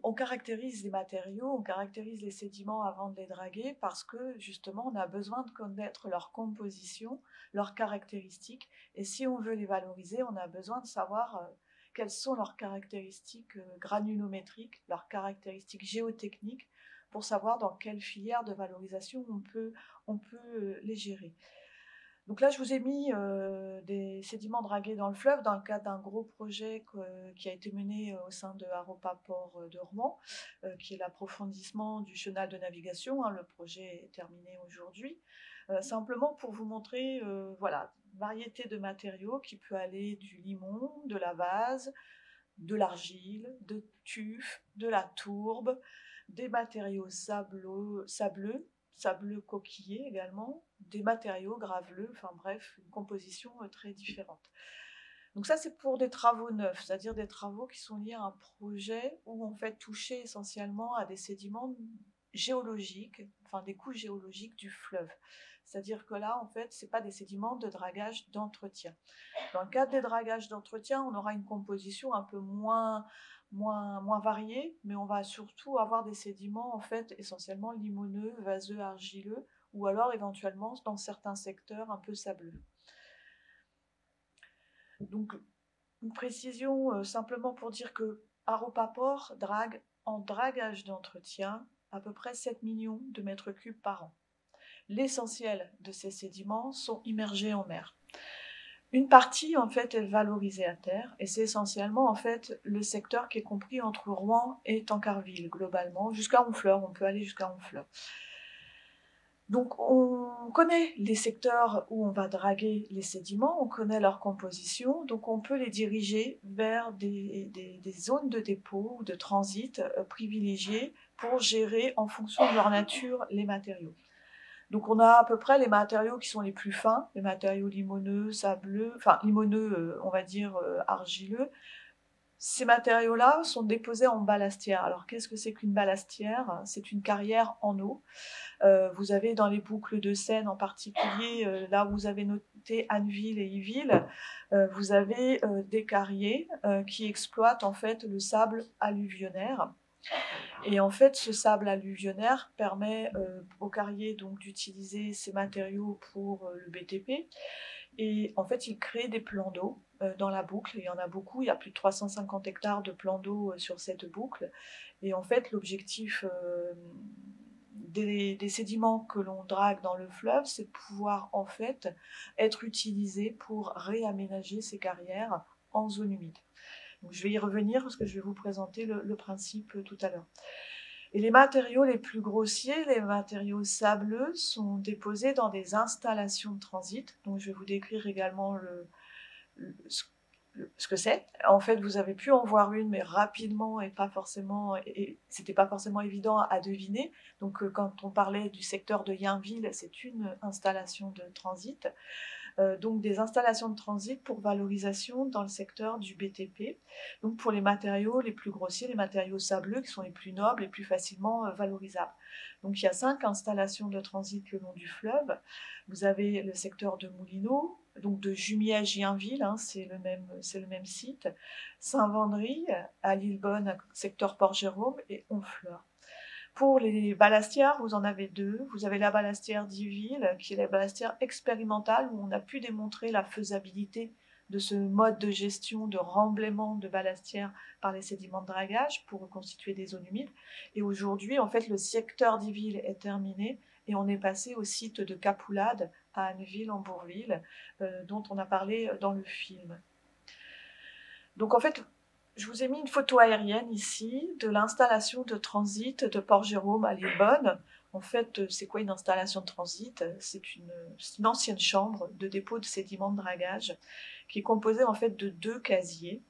on caractérise les matériaux, on caractérise les sédiments avant de les draguer parce que justement on a besoin de connaître leur composition, leurs caractéristiques, et si on veut les valoriser, on a besoin de savoir quelles sont leurs caractéristiques granulométriques, leurs caractéristiques géotechniques, pour savoir dans quelle filière de valorisation on peut les gérer. Donc là, je vous ai mis des sédiments dragués dans le fleuve dans le cadre d'un gros projet qui a été mené au sein de Aropa Port de Rouen, qui est l'approfondissement du chenal de navigation. Le projet est terminé aujourd'hui. Simplement pour vous montrer voilà, une variété de matériaux qui peut aller du limon, de la vase, de l'argile, de tuf, de la tourbe, des matériaux sableux coquillés également, des matériaux graveleux, enfin bref, une composition très différente. Donc ça, c'est pour des travaux neufs, c'est-à-dire des travaux qui sont liés à un projet où on fait toucher essentiellement à des sédiments géologiques, enfin des couches géologiques du fleuve. C'est-à-dire que là, en fait, ce n'est pas des sédiments de dragage d'entretien. Dans le cadre des dragages d'entretien, on aura une composition un peu moins variée, mais on va surtout avoir des sédiments, en fait, essentiellement limoneux, vaseux, argileux, ou alors éventuellement dans certains secteurs un peu sableux. Donc, une précision simplement pour dire que Aropaport drague en dragage d'entretien à peu près 7 millions de mètres cubes par an. L'essentiel de ces sédiments sont immergés en mer. Une partie, en fait, est valorisée à terre, et c'est essentiellement, en fait, le secteur qui est compris entre Rouen et Tancarville, globalement, jusqu'à Honfleur, on peut aller jusqu'à Honfleur. Donc, on connaît les secteurs où on va draguer les sédiments, on connaît leur composition, donc on peut les diriger vers des zones de dépôt ou de transit privilégiées pour gérer en fonction de leur nature les matériaux. Donc on a à peu près les matériaux qui sont les plus fins, les matériaux limoneux, sableux, enfin limoneux, on va dire argileux. Ces matériaux-là sont déposés en ballastière. Alors qu'est-ce que c'est qu'une ballastière? C'est une carrière en eau. Vous avez dans les boucles de Seine en particulier, là où vous avez noté Anneville et Yville, vous avez des carriers qui exploitent en fait le sable alluvionnaire. Et en fait, ce sable alluvionnaire permet aux carriers donc d'utiliser ces matériaux pour le BTP. Et en fait, il crée des plans d'eau dans la boucle. Il y en a beaucoup, il y a plus de 350 hectares de plans d'eau sur cette boucle. Et en fait, l'objectif des sédiments que l'on drague dans le fleuve, c'est de pouvoir en fait être utilisés pour réaménager ces carrières en zone humide. Donc, je vais y revenir parce que je vais vous présenter le principe tout à l'heure. Et les matériaux les plus grossiers, les matériaux sableux, sont déposés dans des installations de transit. Donc, je vais vous décrire également ce que c'est. En fait, vous avez pu en voir une, mais rapidement et c'était pas forcément évident à deviner. Donc, quand on parlait du secteur de Yainville, c'est une installation de transit. Donc des installations de transit pour valorisation dans le secteur du BTP, donc pour les matériaux les plus grossiers, les matériaux sableux qui sont les plus nobles et plus facilement valorisables. Donc il y a 5 installations de transit le long du fleuve. Vous avez le secteur de Moulineaux, donc de Jumier à Gienville, hein, c'est le même site, Saint-Vendry, à Lillebonne, secteur Port-Jérôme et Honfleur. Pour les ballastières, vous en avez 2. Vous avez la ballastière d'Yville, qui est la ballastière expérimentale, où on a pu démontrer la faisabilité de ce mode de gestion de remblaiement de ballastière par les sédiments de dragage pour reconstituer des zones humides. Et aujourd'hui, en fait, le secteur d'Yville est terminé et on est passé au site de Capoulade à Anneville, en Bourville, dont on a parlé dans le film. Donc en fait, je vous ai mis une photo aérienne ici de l'installation de transit de Port-Jérôme à Lillebonne. En fait, c'est quoi une installation de transit? C'est une ancienne chambre de dépôt de sédiments de dragage qui est composée en fait de 2 casiers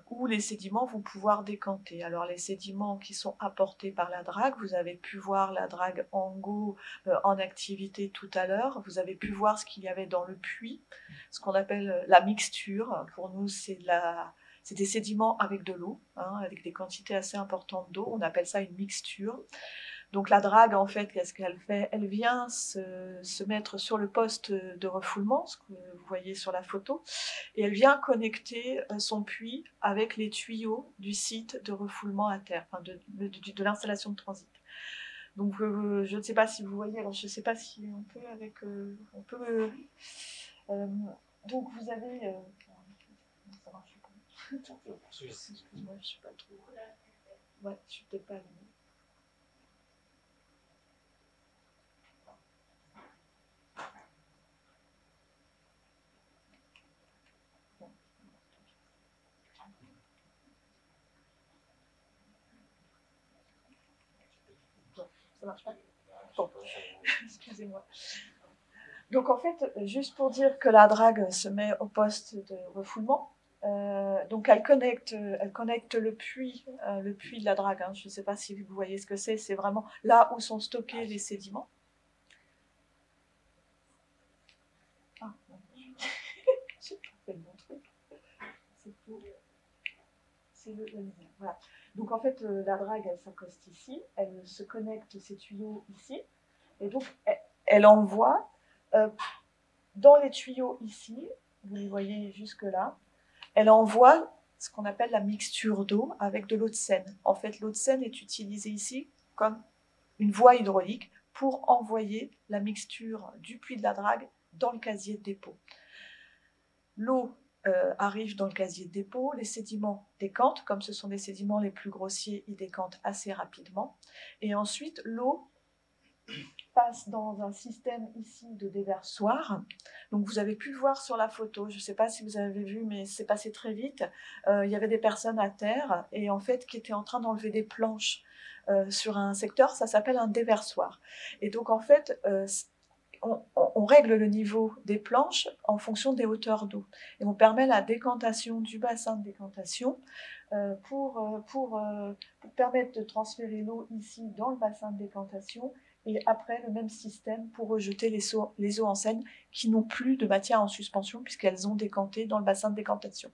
où les sédiments vont pouvoir décanter. Alors les sédiments qui sont apportés par la drague, vous avez pu voir la drague Angot en activité tout à l'heure, vous avez pu voir ce qu'il y avait dans le puits, ce qu'on appelle la mixture. Pour nous, c'est des sédiments avec de l'eau, hein, avec des quantités assez importantes d'eau. On appelle ça une mixture. Donc la drague, en fait, qu'est-ce qu'elle fait? Elle vient se mettre sur le poste de refoulement, ce que vous voyez sur la photo, et elle vient connecter son puits avec les tuyaux du site de refoulement à terre, enfin de l'installation de transit. Donc je ne sais pas si vous voyez, alors je ne sais pas si on peut avec... donc vous avez... ça marche pas. Excuse-moi, je suis pas trop... Ouais, je suis peut-être pas allumée. Ça marche pas? Bon, excusez-moi. Donc en fait, juste pour dire que la drague se met au poste de refoulement, donc elle connecte le puits de la drague, hein. Je ne sais pas si vous voyez ce que c'est vraiment là où sont stockés les sédiments. Ah, j'ai pas fait le bon truc. C'est le voilà. Donc en fait, la drague, elle s'accoste ici, elle se connecte ces tuyaux ici, et donc elle envoie dans les tuyaux ici, vous les voyez jusque là, elle envoie ce qu'on appelle la mixture d'eau avec de l'eau de Seine. En fait, l'eau de Seine est utilisée ici comme une voie hydraulique pour envoyer la mixture du puits de la drague dans le casier de dépôt. L'eau arrive dans le casier de dépôt, les sédiments décantent, comme ce sont des sédiments les plus grossiers, ils décantent assez rapidement. Et ensuite, l'eau passe dans un système ici de déversoir. Donc vous avez pu le voir sur la photo, je ne sais pas si vous avez vu, mais c'est passé très vite. Il y avait des personnes à terre et en fait qui étaient en train d'enlever des planches sur un secteur, ça s'appelle un déversoir. Et donc en fait, on règle le niveau des planches en fonction des hauteurs d'eau. Et on permet la décantation du bassin de décantation pour permettre de transférer l'eau ici dans le bassin de décantation et après le même système pour rejeter les eaux en Seine qui n'ont plus de matière en suspension puisqu'elles ont décanté dans le bassin de décantation.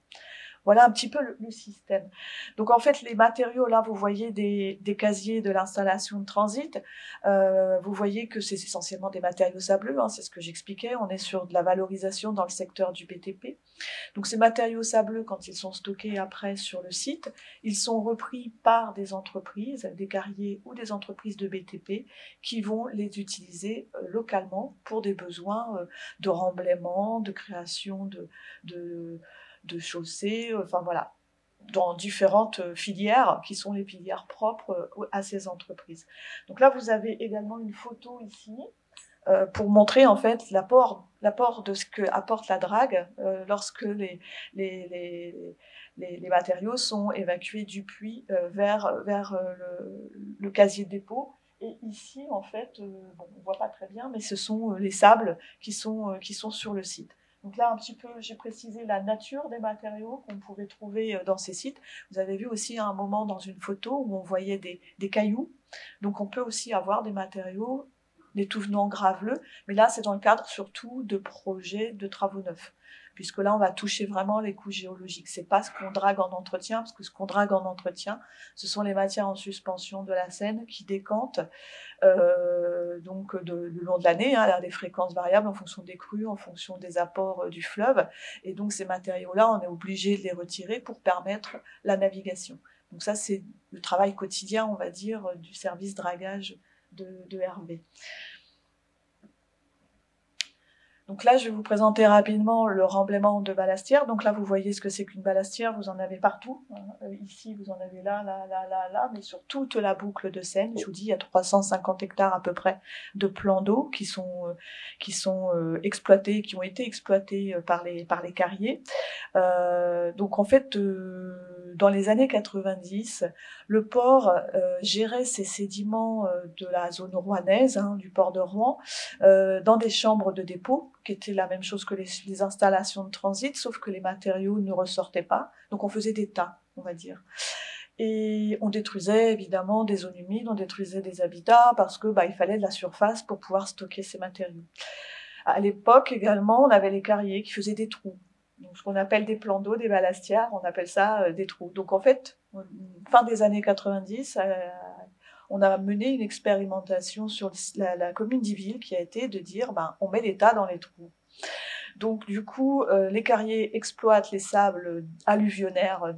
Voilà un petit peu le système. Donc en fait, les matériaux, là, vous voyez des casiers de l'installation de transit. Vous voyez que c'est essentiellement des matériaux sableux, hein, c'est ce que j'expliquais. On est sur de la valorisation dans le secteur du BTP. Donc ces matériaux sableux, quand ils sont stockés après sur le site, ils sont repris par des entreprises, des carriers ou des entreprises de BTP qui vont les utiliser localement pour des besoins de remblaiement, de création de chaussées, enfin voilà, dans différentes filières qui sont les filières propres à ces entreprises. Donc là, vous avez également une photo ici pour montrer en fait l'apport de ce que apporte la drague lorsque les matériaux sont évacués du puits vers le casier de dépôt. Et ici, en fait, bon, on ne voit pas très bien, mais ce sont les sables qui sont sur le site. Donc là, un petit peu, j'ai précisé la nature des matériaux qu'on pouvait trouver dans ces sites. Vous avez vu aussi à un moment dans une photo où on voyait des cailloux. Donc on peut aussi avoir des matériaux, des tout venants graveleux, mais là c'est dans le cadre surtout de projets de travaux neufs, puisque là on va toucher vraiment les couches géologiques. C'est pas ce qu'on drague en entretien, parce que ce qu'on drague en entretien, ce sont les matières en suspension de la Seine qui décantent donc le long de l'année, hein, à des fréquences variables en fonction des crues, en fonction des apports du fleuve. Et donc ces matériaux-là, on est obligé de les retirer pour permettre la navigation. Donc ça, c'est le travail quotidien, on va dire, du service dragage de Hervé. Donc là, je vais vous présenter rapidement le remblaiement de ballastière. Donc là, vous voyez ce que c'est qu'une ballastière, vous en avez partout. Ici, vous en avez là, mais sur toute la boucle de Seine. Je vous dis, il y a 350 hectares à peu près de plans d'eau qui sont exploités, qui ont été exploités par les carriers. Donc en fait, dans les années 90, le port gérait ces sédiments de la zone rouennaise, hein, du port de Rouen, dans des chambres de dépôt, qui étaient la même chose que les installations de transit, sauf que les matériaux ne ressortaient pas. Donc on faisait des tas, on va dire. Et on détruisait évidemment des zones humides, on détruisait des habitats, parce que il fallait de la surface pour pouvoir stocker ces matériaux. À l'époque également, on avait les carriers qui faisaient des trous. Donc, ce qu'on appelle des plans d'eau, des ballastières, on appelle ça des trous. Donc en fait, fin des années 90, on a mené une expérimentation sur la commune d'Yville qui a été de dire on met les tas dans les trous. Donc du coup, les carriers exploitent les sables alluvionnaires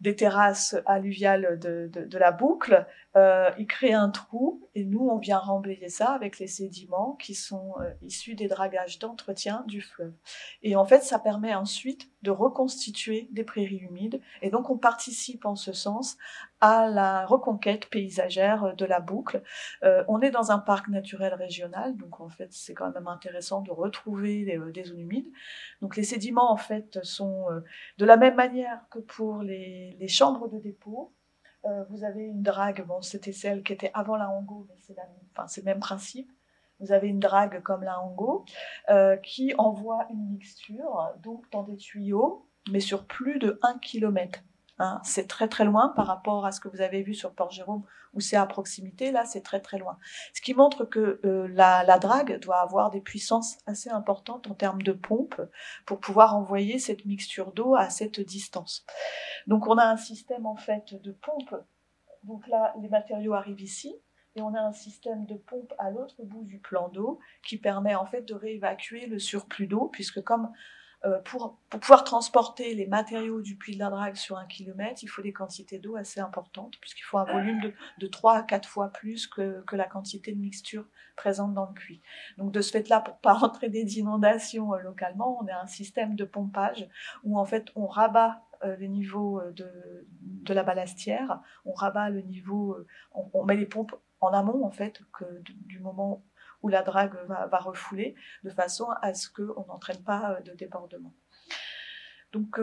des terrasses alluviales de la boucle, ils créent un trou et nous on vient remblayer ça avec les sédiments qui sont issus des dragages d'entretien du fleuve. Et en fait, ça permet ensuite de reconstituer des prairies humides et donc on participe en ce sens à la reconquête paysagère de la boucle. On est dans un parc naturel régional, donc en fait c'est quand même intéressant de retrouver des zones humides. Donc les sédiments en fait sont de la même manière que pour les chambres de dépôt. Vous avez une drague, bon c'était celle qui était avant la Hango, mais c'est le même principe. Vous avez une drague comme la Hango qui envoie une mixture donc dans des tuyaux, mais sur plus de 1 km. Hein, c'est très très loin par rapport à ce que vous avez vu sur Port-Jérôme où c'est à proximité, là c'est très très loin. Ce qui montre que la drague doit avoir des puissances assez importantes en termes de pompe pour pouvoir envoyer cette mixture d'eau à cette distance. Donc on a un système en fait de pompe, donc là les matériaux arrivent ici, et on a un système de pompe à l'autre bout du plan d'eau qui permet en fait de réévacuer le surplus d'eau, puisque comme pour pouvoir transporter les matériaux du puits de la Drague sur 1 kilomètre, il faut des quantités d'eau assez importantes, puisqu'il faut un volume de 3 à 4 fois plus que la quantité de mixture présente dans le puits. Donc de ce fait-là, pour ne pas entraîner d'inondations localement, on a un système de pompage où en fait on rabat le niveau de la ballastière, on rabat le niveau, on met les pompes en amont en fait, du moment où la drague va refouler, de façon à ce qu'on n'entraîne pas de débordement. Donc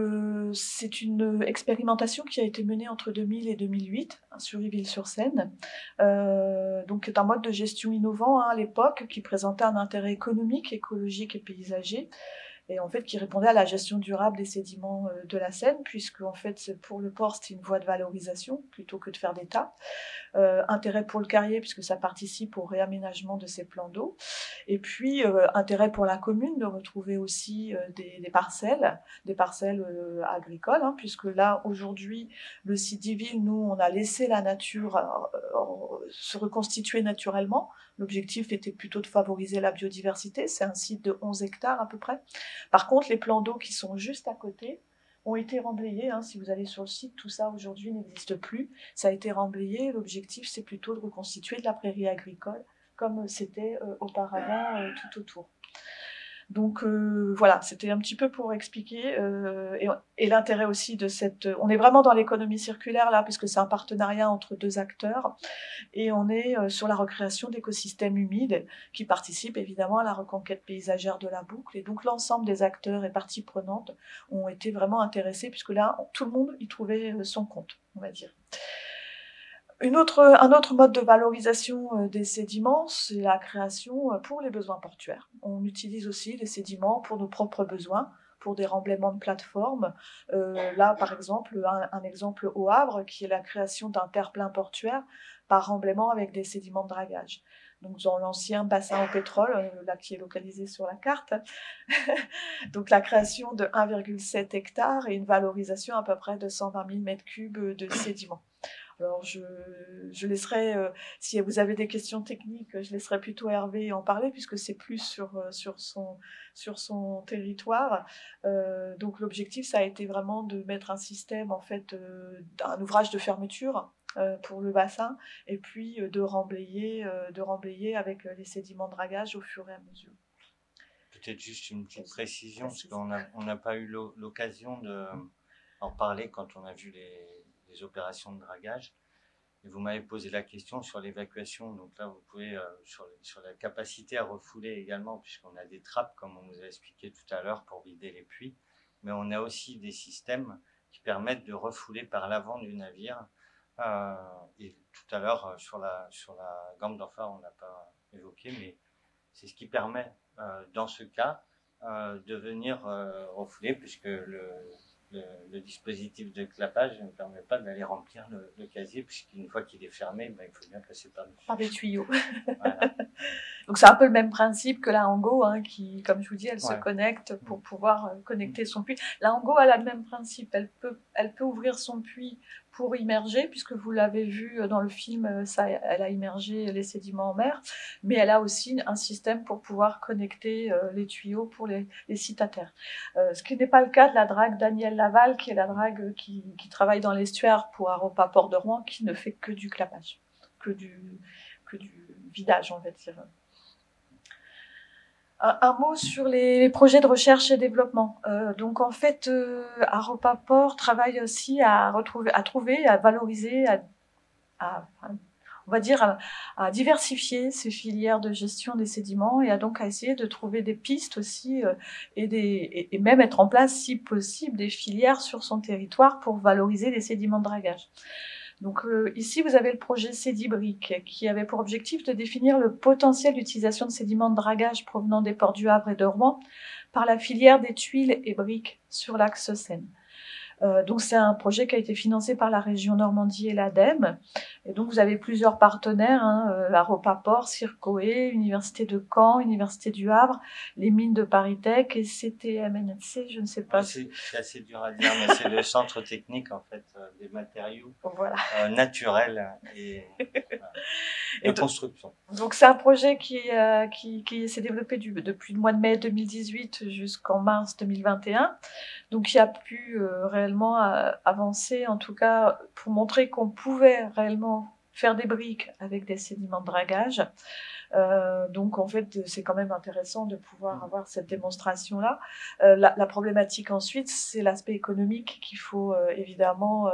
c'est une expérimentation qui a été menée entre 2000 et 2008 sur Yville-sur-Seine. Donc c'est un mode de gestion innovant à l'époque qui présentait un intérêt économique, écologique et paysager, et en fait qui répondait à la gestion durable des sédiments de la Seine, puisque en fait pour le port c'était une voie de valorisation plutôt que de faire des tas. Intérêt pour le carrier puisque ça participe au réaménagement de ces plans d'eau, et puis intérêt pour la commune de retrouver aussi des parcelles agricoles, hein, puisque là aujourd'hui le site d'Yville, nous on a laissé la nature se reconstituer naturellement. L'objectif était plutôt de favoriser la biodiversité, c'est un site de 11 hectares à peu près. Par contre les plans d'eau qui sont juste à côté ont été remblayés, hein. Si vous allez sur le site, tout ça aujourd'hui n'existe plus, ça a été remblayé. L'objectif c'est plutôt de reconstituer de la prairie agricole comme c'était auparavant tout autour. Donc voilà, c'était un petit peu pour expliquer et l'intérêt aussi de cette... On est vraiment dans l'économie circulaire là, puisque c'est un partenariat entre 2 acteurs, et on est sur la recréation d'écosystèmes humides qui participent évidemment à la reconquête paysagère de la boucle, et donc l'ensemble des acteurs et parties prenantes ont été vraiment intéressés, puisque là, tout le monde y trouvait son compte, on va dire. Un autre mode de valorisation des sédiments, c'est la création pour les besoins portuaires. On utilise aussi les sédiments pour nos propres besoins, pour des remblaiements de plateformes. Là, par exemple, un exemple au Havre, qui est la création d'un terre-plein portuaire par remblaiement avec des sédiments de dragage. Donc dans l'ancien bassin au pétrole, là qui est localisé sur la carte, donc la création de 1,7 hectares et une valorisation à peu près de 120 000 m3 de sédiments. Alors je laisserai, si vous avez des questions techniques, je laisserai plutôt Hervé en parler, puisque c'est plus sur son territoire. Donc l'objectif, ça a été vraiment de mettre un système, en fait, un ouvrage de fermeture pour le bassin, et puis de remblayer avec les sédiments de dragage au fur et à mesure. Peut-être juste une petite précision, parce qu'on n'a pas eu l'occasion d'en parler quand on a vu les opérations de dragage. Et vous m'avez posé la question sur l'évacuation. Donc là, vous pouvez, sur la capacité à refouler également, puisqu'on a des trappes, comme on nous a expliqué tout à l'heure, pour vider les puits. Mais on a aussi des systèmes qui permettent de refouler par l'avant du navire. Et tout à l'heure, sur la gambe d'Enfer, on n'a pas évoqué, mais c'est ce qui permet, dans ce cas, de venir refouler, puisque le dispositif de clapage ne permet pas d'aller remplir le casier, puisqu'une fois qu'il est fermé, il faut bien passer par des tuyaux. Voilà. Donc c'est un peu le même principe que la Hango, hein, qui, comme je vous dis, elle se connecte pour pouvoir connecter son puits. La Hango, elle a le même principe, elle peut ouvrir son puits pour immerger, puisque vous l'avez vu dans le film, elle a immergé les sédiments en mer, mais elle a aussi un système pour pouvoir connecter les tuyaux pour les sites à terre. Ce qui n'est pas le cas de la drague Daniel Laval, qui est la drague qui travaille dans l'estuaire pour Aropa Port de Rouen, qui ne fait que du clapage, que du vidage, on va dire. Un mot sur les projets de recherche et développement. Donc en fait, Aropa Port travaille aussi à trouver, à valoriser, on va dire à diversifier ces filières de gestion des sédiments, et donc à essayer de trouver des pistes aussi et même mettre en place, si possible, des filières sur son territoire pour valoriser les sédiments de dragage. Donc ici, vous avez le projet Sédibrique, qui avait pour objectif de définir le potentiel d'utilisation de sédiments de dragage provenant des ports du Havre et de Rouen par la filière des tuiles et briques sur l'axe Seine. Donc c'est un projet qui a été financé par la région Normandie et l'ADEME. Et donc vous avez plusieurs partenaires, Aropa Port, Circoé, Université de Caen, Université du Havre, les mines de Paris-Tech et CTMNC, je ne sais pas. C'est assez dur à dire, mais c'est le centre technique en fait des matériaux naturels et de construction. Donc c'est un projet qui s'est développé depuis le mois de mai 2018 jusqu'en mars 2021. Donc qui a pu réellement avancer, en tout cas pour montrer qu'on pouvait réellement faire des briques avec des sédiments de dragage. Donc en fait c'est quand même intéressant de pouvoir avoir cette démonstration-là. La problématique ensuite, c'est l'aspect économique qu'il faut évidemment,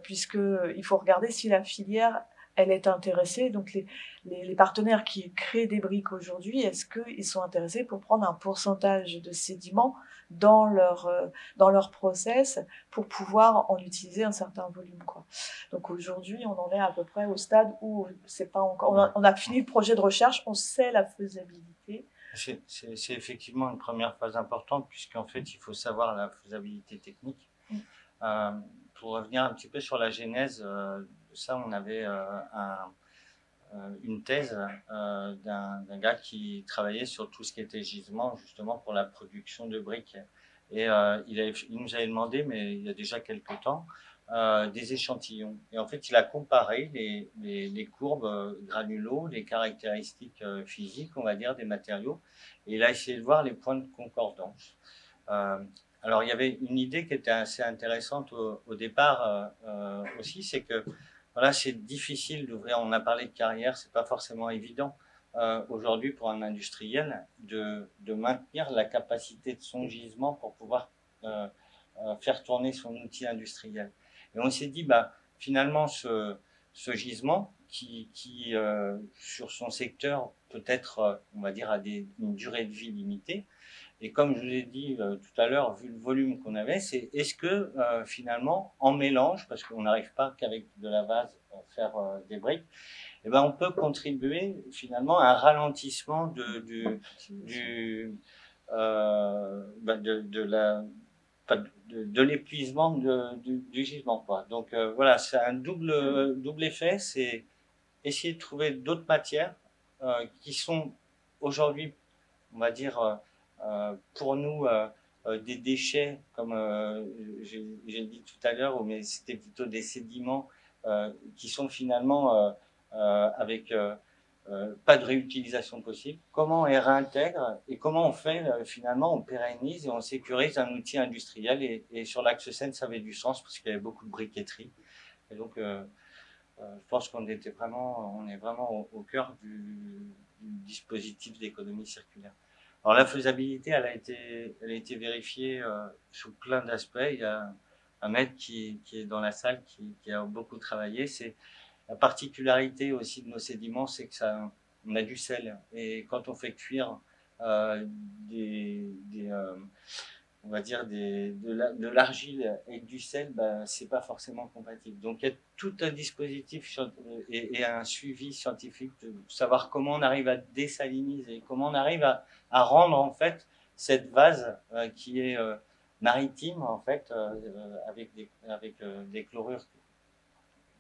puisqu'il faut regarder si la filière elle est intéressée. Donc les partenaires qui créent des briques aujourd'hui, est-ce qu'ils sont intéressés pour prendre un pourcentage de sédiments dans leur process pour pouvoir en utiliser un certain volume, quoi. Donc aujourd'hui, on en est à peu près au stade où c'est pas encore. On a fini le projet de recherche, on sait la faisabilité. C'est effectivement une première phase importante, puisqu'en fait, il faut savoir la faisabilité technique. Pour revenir un petit peu sur la genèse de ça, on avait une thèse d'un gars qui travaillait sur tout ce qui était gisement, justement pour la production de briques. Et il nous avait demandé, mais il y a déjà quelques temps, des échantillons. Et en fait, il a comparé les courbes granulos, les caractéristiques physiques, on va dire, des matériaux, et il a essayé de voir les points de concordance. Alors, il y avait une idée qui était assez intéressante au départ aussi, c'est que voilà, c'est difficile d'ouvrir. On a parlé de carrière, c'est pas forcément évident aujourd'hui pour un industriel de maintenir la capacité de son gisement pour pouvoir faire tourner son outil industriel. Et on s'est dit, bah finalement, ce gisement qui sur son secteur peut-être, on va dire, a une durée de vie limitée. Et comme je vous l'ai dit tout à l'heure, vu le volume qu'on avait, c'est est-ce que finalement, en mélange, parce qu'on n'arrive pas qu'avec de la vase à faire des briques, eh ben on peut contribuer finalement à un ralentissement de l'épuisement du gisement, quoi. Donc voilà, c'est un double effet, c'est essayer de trouver d'autres matières qui sont aujourd'hui, on va dire, pour nous des déchets, comme j'ai dit tout à l'heure, mais c'était plutôt des sédiments qui sont finalement avec pas de réutilisation possible. Comment on les réintègre et comment on fait finalement, on pérennise et on sécurise un outil industriel. Et sur l'axe Seine, ça avait du sens parce qu'il y avait beaucoup de briqueterie. Et donc, je pense qu'on est vraiment au cœur du dispositif d'économie circulaire. Alors la faisabilité, elle a été vérifiée sous plein d'aspects. Il y a un maître qui est dans la salle qui a beaucoup travaillé. C'est la particularité aussi de nos sédiments, c'est que on a du sel. Et quand on fait cuire on va dire de l'argile et du sel, ben, c'est pas forcément compatible. Donc il y a tout un dispositif et un suivi scientifique de savoir comment on arrive à désaliniser, comment on arrive à rendre en fait cette vase qui est maritime en fait avec des chlorures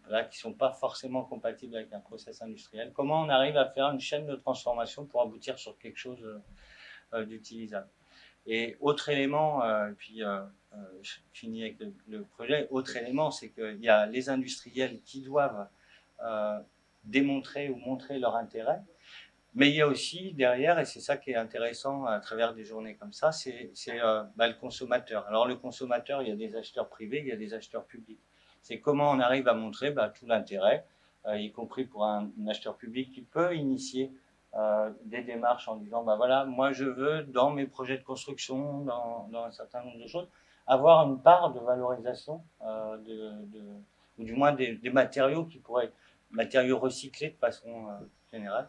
là, qui sont pas forcément compatibles avec un process industriel. Comment on arrive à faire une chaîne de transformation pour aboutir sur quelque chose d'utilisable. Et autre élément, puis je finis avec le projet, autre élément, c'est qu'il y a les industriels qui doivent démontrer ou montrer leur intérêt, mais il y a aussi derrière, et c'est ça qui est intéressant à travers des journées comme ça, c'est le consommateur. Alors le consommateur, il y a des acheteurs privés, il y a des acheteurs publics. C'est comment on arrive à montrer tout l'intérêt, y compris pour un acheteur public qui peut initier des démarches en disant voilà, moi je veux dans mes projets de construction, dans un certain nombre de choses, avoir une part de valorisation ou du moins des matériaux qui pourraient, matériaux recyclés de façon générale.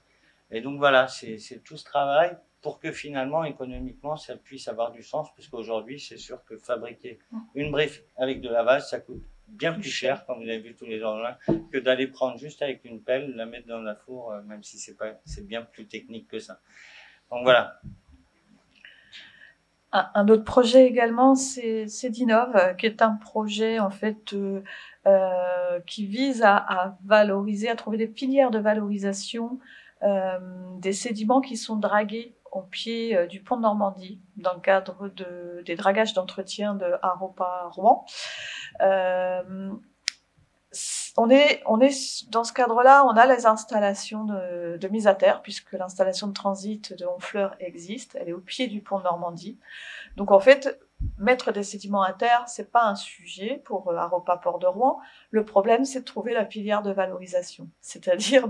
Et donc voilà, c'est tout ce travail pour que finalement économiquement ça puisse avoir du sens, puisqu'aujourd'hui c'est sûr que fabriquer une brique avec de la vase, ça coûte bien plus cher, comme vous avez vu tous les engins, que d'aller prendre juste avec une pelle, la mettre dans la four, même si c'est bien plus technique que ça. Donc voilà. Un autre projet également, c'est Cédinov, qui est un projet en fait qui vise à valoriser, à trouver des filières de valorisation des sédiments qui sont dragués au pied du pont de Normandie dans le cadre des dragages d'entretien de Haropa-Rouen. On est dans ce cadre-là, on a les installations de mise à terre, puisque l'installation de transit de Honfleur existe, elle est au pied du pont de Normandie. Donc en fait, mettre des sédiments à terre, c'est pas un sujet pour Haropa Port de Rouen. Le problème, c'est de trouver la filière de valorisation. C'est-à-dire,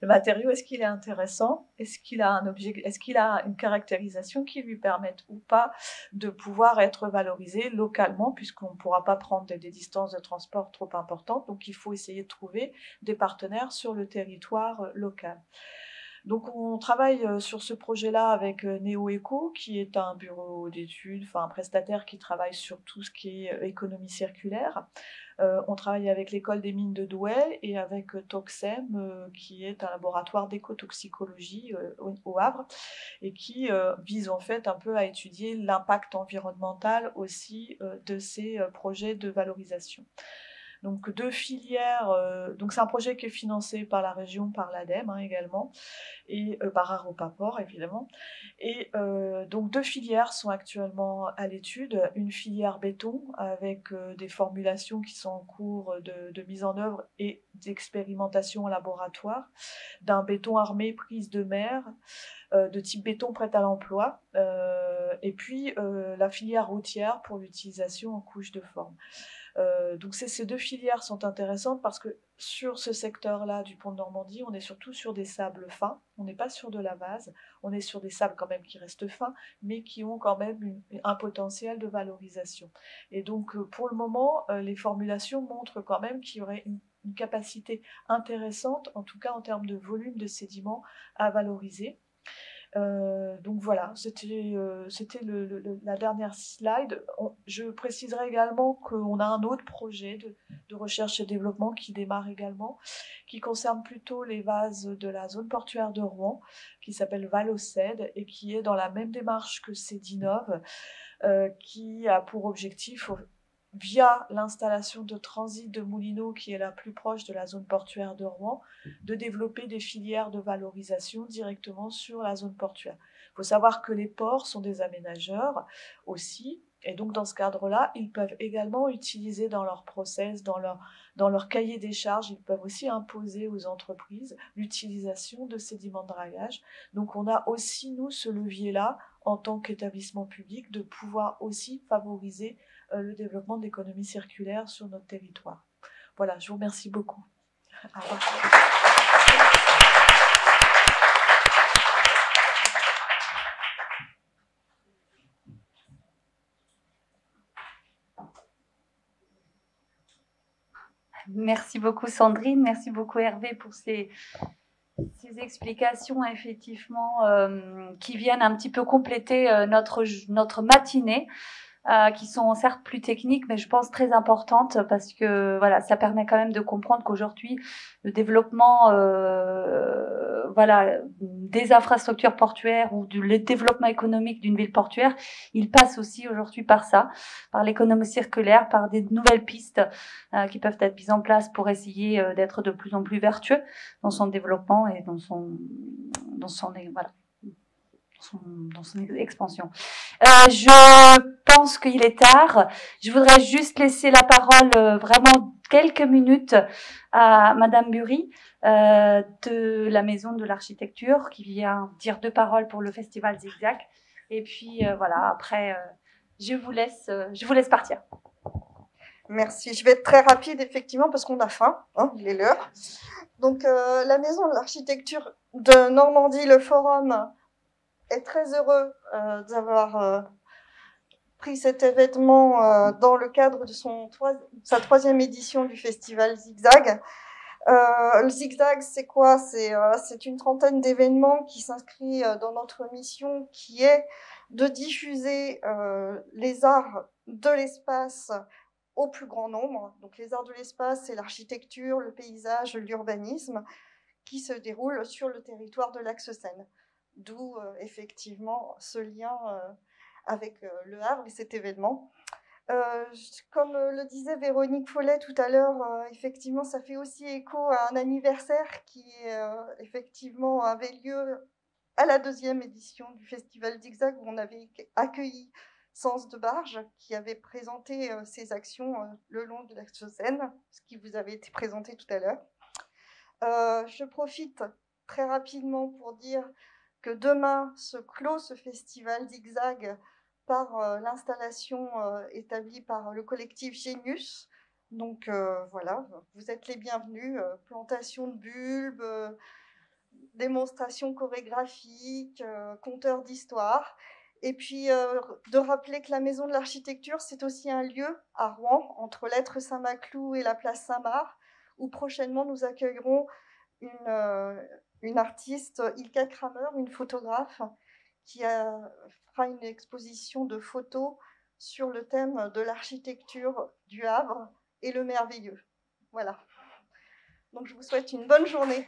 le matériau, est-ce qu'il est intéressant? Est-ce qu'il a un objet, est-ce qu'il a une caractérisation qui lui permette ou pas de pouvoir être valorisé localement, puisqu'on ne pourra pas prendre des distances de transport trop importantes. Donc, il faut essayer de trouver des partenaires sur le territoire local. Donc on travaille sur ce projet-là avec NeoEco, qui est un bureau d'études, enfin un prestataire qui travaille sur tout ce qui est économie circulaire. On travaille avec l'école des mines de Douai et avec Toxem, qui est un laboratoire d'écotoxicologie au Havre, et qui vise en fait un peu à étudier l'impact environnemental aussi de ces projets de valorisation. Donc deux filières, donc c'est un projet qui est financé par la région, par l'ADEME également, et par Haropa Port évidemment. Et donc deux filières sont actuellement à l'étude, une filière béton avec des formulations qui sont en cours de mise en œuvre et d'expérimentation en laboratoire, d'un béton armé prise de mer, de type béton prêt à l'emploi, et puis la filière routière pour l'utilisation en couche de forme. Donc ces deux filières sont intéressantes parce que sur ce secteur-là du pont de Normandie, on est surtout sur des sables fins, on n'est pas sur de la vase, on est sur des sables quand même qui restent fins, mais qui ont quand même un potentiel de valorisation. Et donc pour le moment, les formulations montrent quand même qu'il y aurait une capacité intéressante, en tout cas en termes de volume de sédiments à valoriser. Donc voilà, c'était la dernière slide. Je préciserai également qu'on a un autre projet de recherche et développement qui démarre également, qui concerne plutôt les vases de la zone portuaire de Rouen, qui s'appelle Valocède et qui est dans la même démarche que Cédinov, qui a pour objectif, via l'installation de transit de Moulineaux, qui est la plus proche de la zone portuaire de Rouen, de développer des filières de valorisation directement sur la zone portuaire. Il faut savoir que les ports sont des aménageurs aussi, et donc dans ce cadre-là, ils peuvent également utiliser dans leur process, dans leur cahier des charges, ils peuvent aussi imposer aux entreprises l'utilisation de sédiments de dragage. Donc on a aussi, nous, ce levier-là, en tant qu'établissement public, de pouvoir aussi favoriser le développement de l'économie circulaire sur notre territoire. Voilà, je vous remercie beaucoup. Au revoir. Merci beaucoup Sandrine, merci beaucoup Hervé pour ces explications effectivement qui viennent un petit peu compléter notre matinée. Qui sont certes plus techniques, mais je pense très importantes parce que voilà, ça permet quand même de comprendre qu'aujourd'hui le développement, des infrastructures portuaires ou le développement économique d'une ville portuaire, il passe aussi aujourd'hui par ça, par l'économie circulaire, par des nouvelles pistes qui peuvent être mises en place pour essayer d'être de plus en plus vertueux dans son développement et dans son expansion. Je pense qu'il est tard. Je voudrais juste laisser la parole vraiment quelques minutes à Madame Bury de la Maison de l'Architecture qui vient dire deux paroles pour le Festival Zigzag. Et puis voilà, après, je vous laisse partir. Merci. Je vais être très rapide effectivement parce qu'on a faim, il est l'heure. Donc la Maison de l'Architecture de Normandie, le Forum, est très heureux d'avoir pris cet événement dans le cadre de sa troisième édition du Festival Zigzag. Le Zigzag, c'est quoi? C'est une trentaine d'événements qui s'inscrit dans notre mission qui est de diffuser les arts de l'espace au plus grand nombre. Donc les arts de l'espace, c'est l'architecture, le paysage, l'urbanisme qui se déroulent sur le territoire de l'Axe Seine. D'où effectivement ce lien avec le Havre et cet événement. Comme le disait Véronique Follet tout à l'heure, effectivement, ça fait aussi écho à un anniversaire qui effectivement avait lieu à la 2e édition du Festival Zigzag, où on avait accueilli Sens de Barge, qui avait présenté ses actions le long de l'axe Seine, ce qui vous avait été présenté tout à l'heure. Je profite très rapidement pour dire que demain se clôt ce Festival Zigzag par l'installation établie par le collectif Genius. Donc voilà, vous êtes les bienvenus. Plantation de bulbes, démonstration chorégraphique, conteur d'histoire. Et puis de rappeler que la Maison de l'Architecture, c'est aussi un lieu à Rouen, entre l'Être Saint-Maclou et la place Saint-Marc, où prochainement nous accueillerons une artiste, Ilka Kramer, une photographe, qui fera une exposition de photos sur le thème de l'architecture du Havre et le merveilleux. Voilà. Donc je vous souhaite une bonne journée.